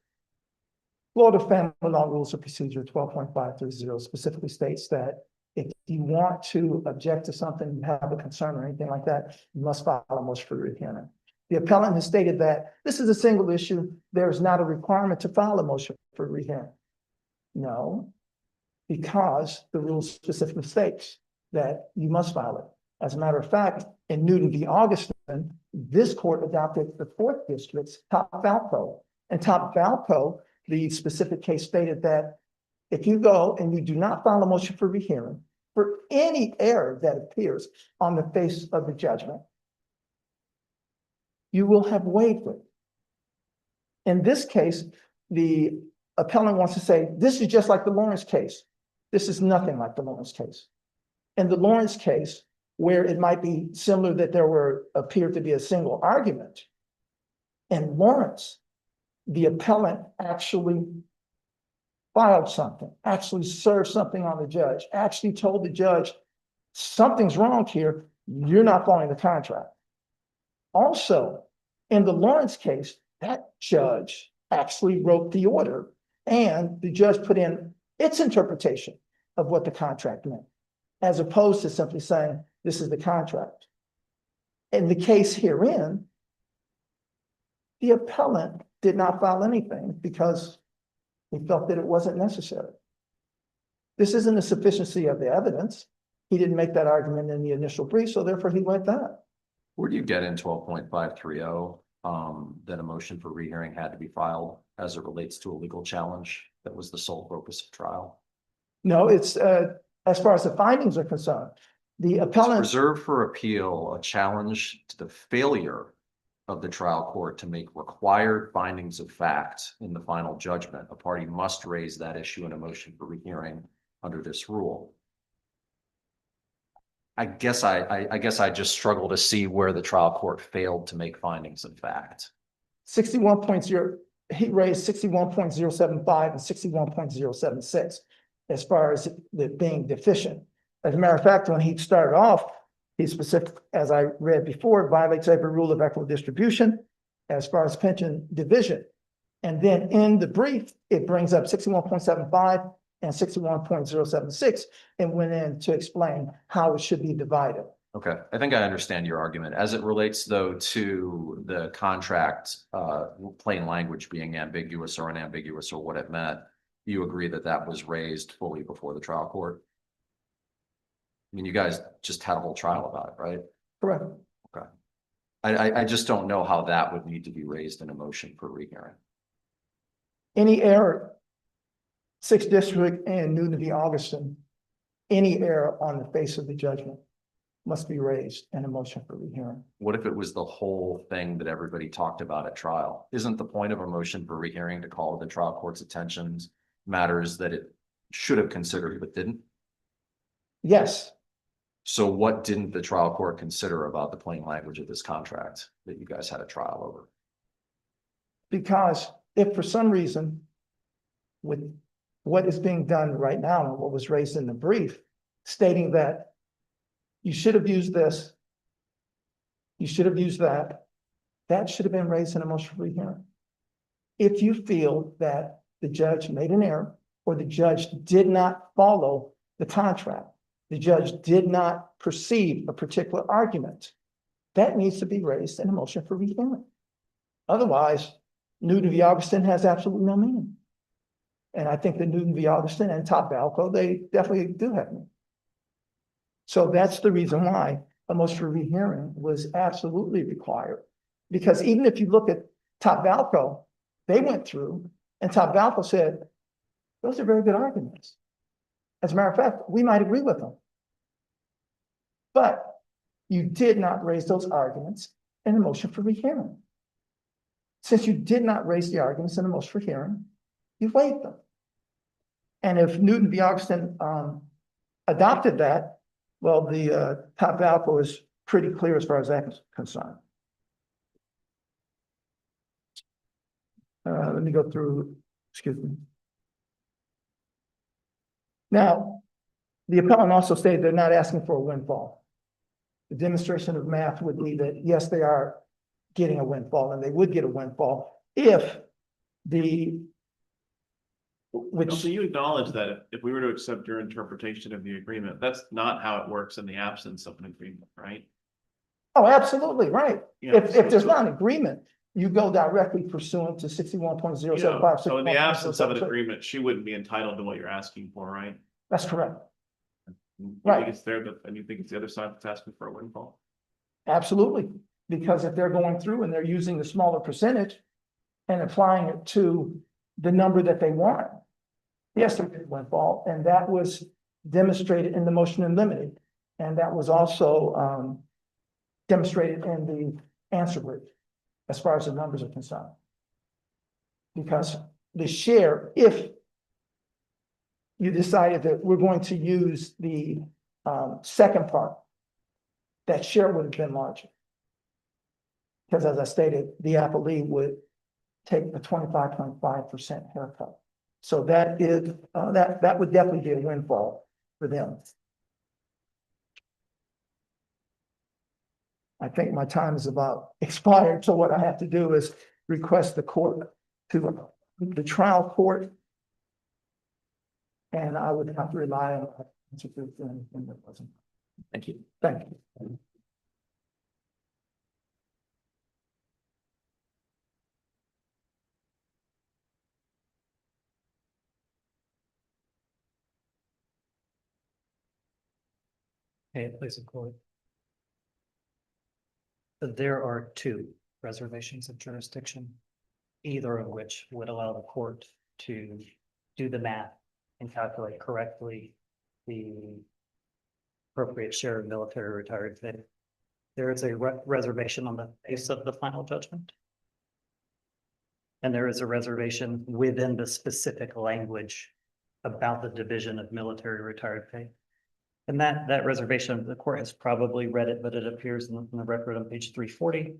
Florida Family Law Rules of Procedure 12.530 specifically states that if you want to object to something, you have a concern or anything like that, you must file a motion for rehearing. The appellant has stated that this is a single issue. There is not a requirement to file a motion for rehearing. No, because the rule specifically states that you must file it. As a matter of fact, in Newton v. Augustin, this court adopted the 4th District's Top Valpo. And Top Valpo, the specific case stated that if you go and you do not file a motion for rehearing for any error that appears on the face of the judgment, you will have waived it. In this case, the appellant wants to say, this is just like the Lawrence case. This is nothing like the Lawrence case. In the Lawrence case, where it might be similar that there appeared to be a single argument, in Lawrence, the appellant actually filed something, actually served something on the judge, actually told the judge, something's wrong here, you're not following the contract. Also, in the Lawrence case, that judge actually wrote the order and the judge put in its interpretation of what the contract meant, as opposed to simply saying, this is the contract. In the case herein, the appellant did not file anything because he felt that it wasn't necessary. This isn't a sufficiency of the evidence. He didn't make that argument in the initial brief, so therefore he went that. Where do you get in 12.530 that a motion for rehearing had to be filed as it relates to a legal challenge that was the sole focus of trial? No, it's, as far as the findings are concerned, the It's appellant, reserved for appeal, a challenge to the failure of the trial court to make required findings of fact in the final judgment. A party must raise that issue in a motion for rehearing under this rule. I guess I just struggle to see where the trial court failed to make findings of fact. 61.0, he raised 61.075 and 61.076 as far as it being deficient. As a matter of fact, when he started off, he specific, as I read before, violates every rule of equitable distribution as far as pension division. And then in the brief, it brings up 61.75 and 61.076 and went in to explain how it should be divided. Okay, I think I understand your argument. As it relates though to the contract, plain language being ambiguous or unambiguous or what it meant, you agree that that was raised fully before the trial court? I mean, you guys just had a whole trial about it, right? Correct. Okay. I just don't know how that would need to be raised in a motion for rehearing. Any error, 6th District and Newton v. Augustin, any error on the face of the judgment must be raised in a motion for rehearing. What if it was the whole thing that everybody talked about at trial? Isn't the point of a motion for rehearing to call the trial court's attentions matters that it should have considered but didn't? Yes, So what didn't the trial court consider about the plain language of this contract that you guys had a trial over? because if for some reason with what is being done right now and what was raised in the brief, stating that you should have used this, you should have used that, that should have been raised in a motion for rehearing. If you feel that the judge made an error or the judge did not follow the contract, the judge did not perceive a particular argument, that needs to be raised in a motion for rehearing. Otherwise, Newton v. Augustin has absolutely no meaning. And I think that Newton v. Augustin and Top Valco, they definitely do have meaning. So that's the reason why a motion for rehearing was absolutely required. Because even if you look at Top Valco, they went through and Top Valco said, those are very good arguments. As a matter of fact, we might agree with them. But you did not raise those arguments in a motion for rehearing. Since you did not raise the arguments in a motion for hearing, you waived them. And if Newton v. Augustin adopted that, well, the Top Valco is pretty clear as far as that's concerned. Let me go through, excuse me. Now, the appellant also stated they're not asking for a windfall. The demonstration of math would be that, yes, they are getting a windfall, and they would get a windfall if the, So you acknowledge that if we were to accept your interpretation of the agreement, that's not how it works in the absence of an agreement, right? oh, absolutely, right. Yeah, If there's so- not an agreement, you go directly pursuant to 61.075. So in the absence of an agreement, she wouldn't be entitled to what you're asking for, right? That's correct. You Right. think it's there, but and you think it's the other side that's asking for a windfall? Absolutely, because if they're going through and they're using the smaller percentage and applying it to the number that they want, yes, there could windfall, and that was demonstrated in the motion in limine, and that was also demonstrated in the answer brief, as far as the numbers are concerned. Because the share, if you decided that we're going to use the second part, that share would have been larger. Because as I stated, the appellee would take the 25.5% haircut. So that is, that would definitely be a windfall for them. I think my time is about expired, so what I have to do is request the court to the trial court. And I would have to rely on anything that wasn't. Thank you. Thank you. Hey, please include. There are two reservations of jurisdiction, either of which would allow the court to do the math and calculate correctly the appropriate share of military retired pay. There is a reservation on the face of the final judgment. And there is a reservation within the specific language about the division of military retired pay. And that reservation, the court has probably read it, but it appears in the record on page 340.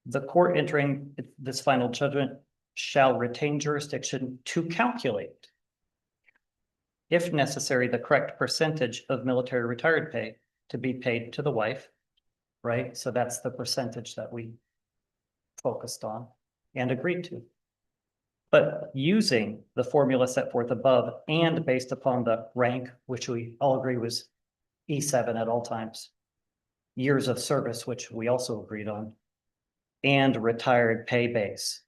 The court entering this final judgment shall retain jurisdiction to calculate, if necessary, the correct percentage of military retired pay to be paid to the wife, right? So that's the percentage that we focused on and agreed to. But using the formula set forth above and based upon the rank, which we all agree was E7 at all times, years of service, which we also agreed on, and retired pay base.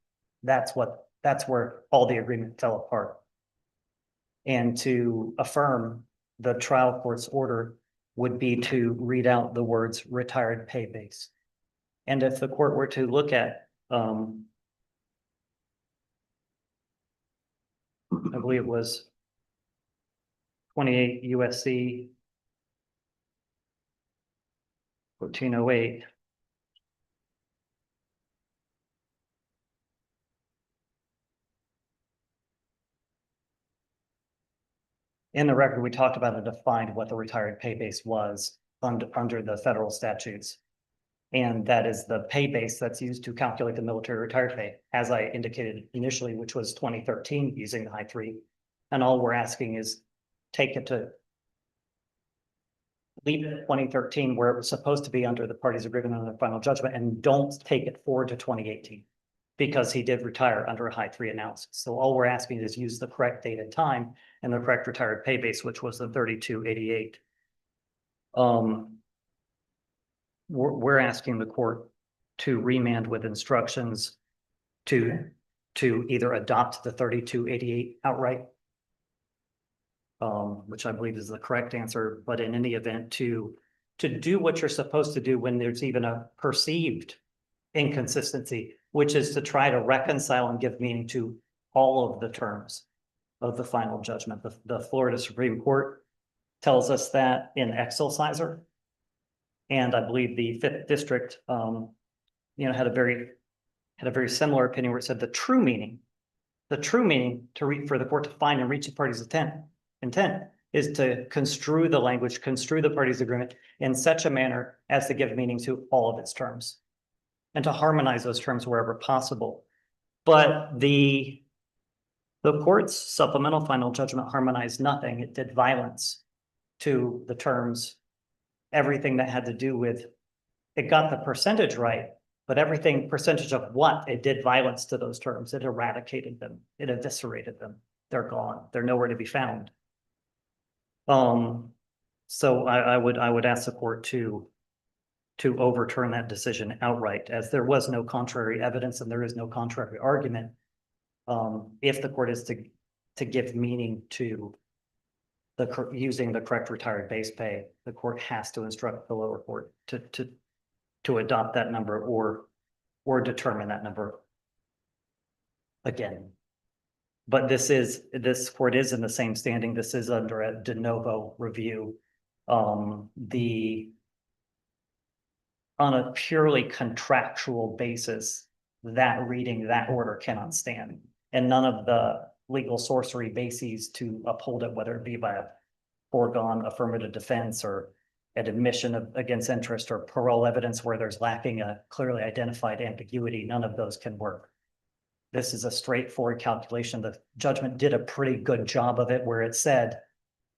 That's where all the agreement fell apart. And to affirm the trial court's order would be to read out the words retired pay base. And if the court were to look at, I believe it was 28 USC 1408. In the record, we talked about and defined what the retired pay base was under the federal statutes. And that is the pay base that's used to calculate the military retired pay, as I indicated initially, which was 2013 using the high three. And all we're asking is take it to leave it at 2013 where it was supposed to be under the parties' agreement on the final judgment, and don't take it forward to 2018 because he did retire under a high three analysis. So all we're asking is use the correct date and time and the correct retired pay base, which was the 3288. We're asking the court to remand with instructions to either adopt the 3288 outright, which I believe is the correct answer, but in any event to do what you're supposed to do when there's even a perceived inconsistency, which is to try to reconcile and give meaning to all of the terms of the final judgment. The Florida Supreme Court tells us that in Excelsior. And I believe the Fifth District, had a very similar opinion where it said the true meaning for the court to find and reach the party's intent is to construe the language, construe the party's agreement in such a manner as to give meaning to all of its terms and to harmonize those terms wherever possible. But the court's supplemental final judgment harmonized nothing. It did violence to the terms. Everything that had to do with, it got the percentage right, but everything percentage of what, it did violence to those terms. It eradicated them. It eviscerated them. They're gone. They're nowhere to be found. So I would ask the court to overturn that decision outright, as there was no contrary evidence and there is no contrary argument. If the court is to give meaning to using the correct retired base pay, the court has to instruct the lower court to adopt that number or determine that number again. But this court is in the same standing. This is under a de novo review. On a purely contractual basis, that reading, that order cannot stand. And none of the legal sorcery bases to uphold it, whether it be by a foregone affirmative defense or an admission of against interest or parole evidence where there's lacking a clearly identified ambiguity, none of those can work. This is a straightforward calculation. The judgment did a pretty good job of it where it said,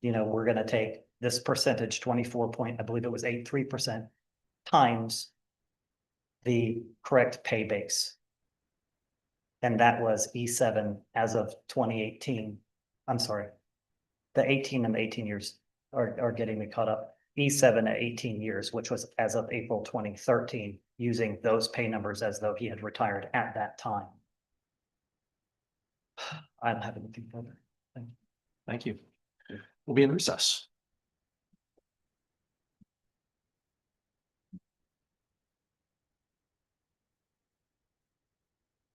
we're going to take this percentage, 84.83% times the correct pay base. And that was E7 as of 2018. I'm sorry. The 18 and the 18 years are getting me caught up. E7 at 18 years, which was as of April 2013, using those pay numbers as though he had retired at that time. I don't have anything further. Thank you. We'll be in recess.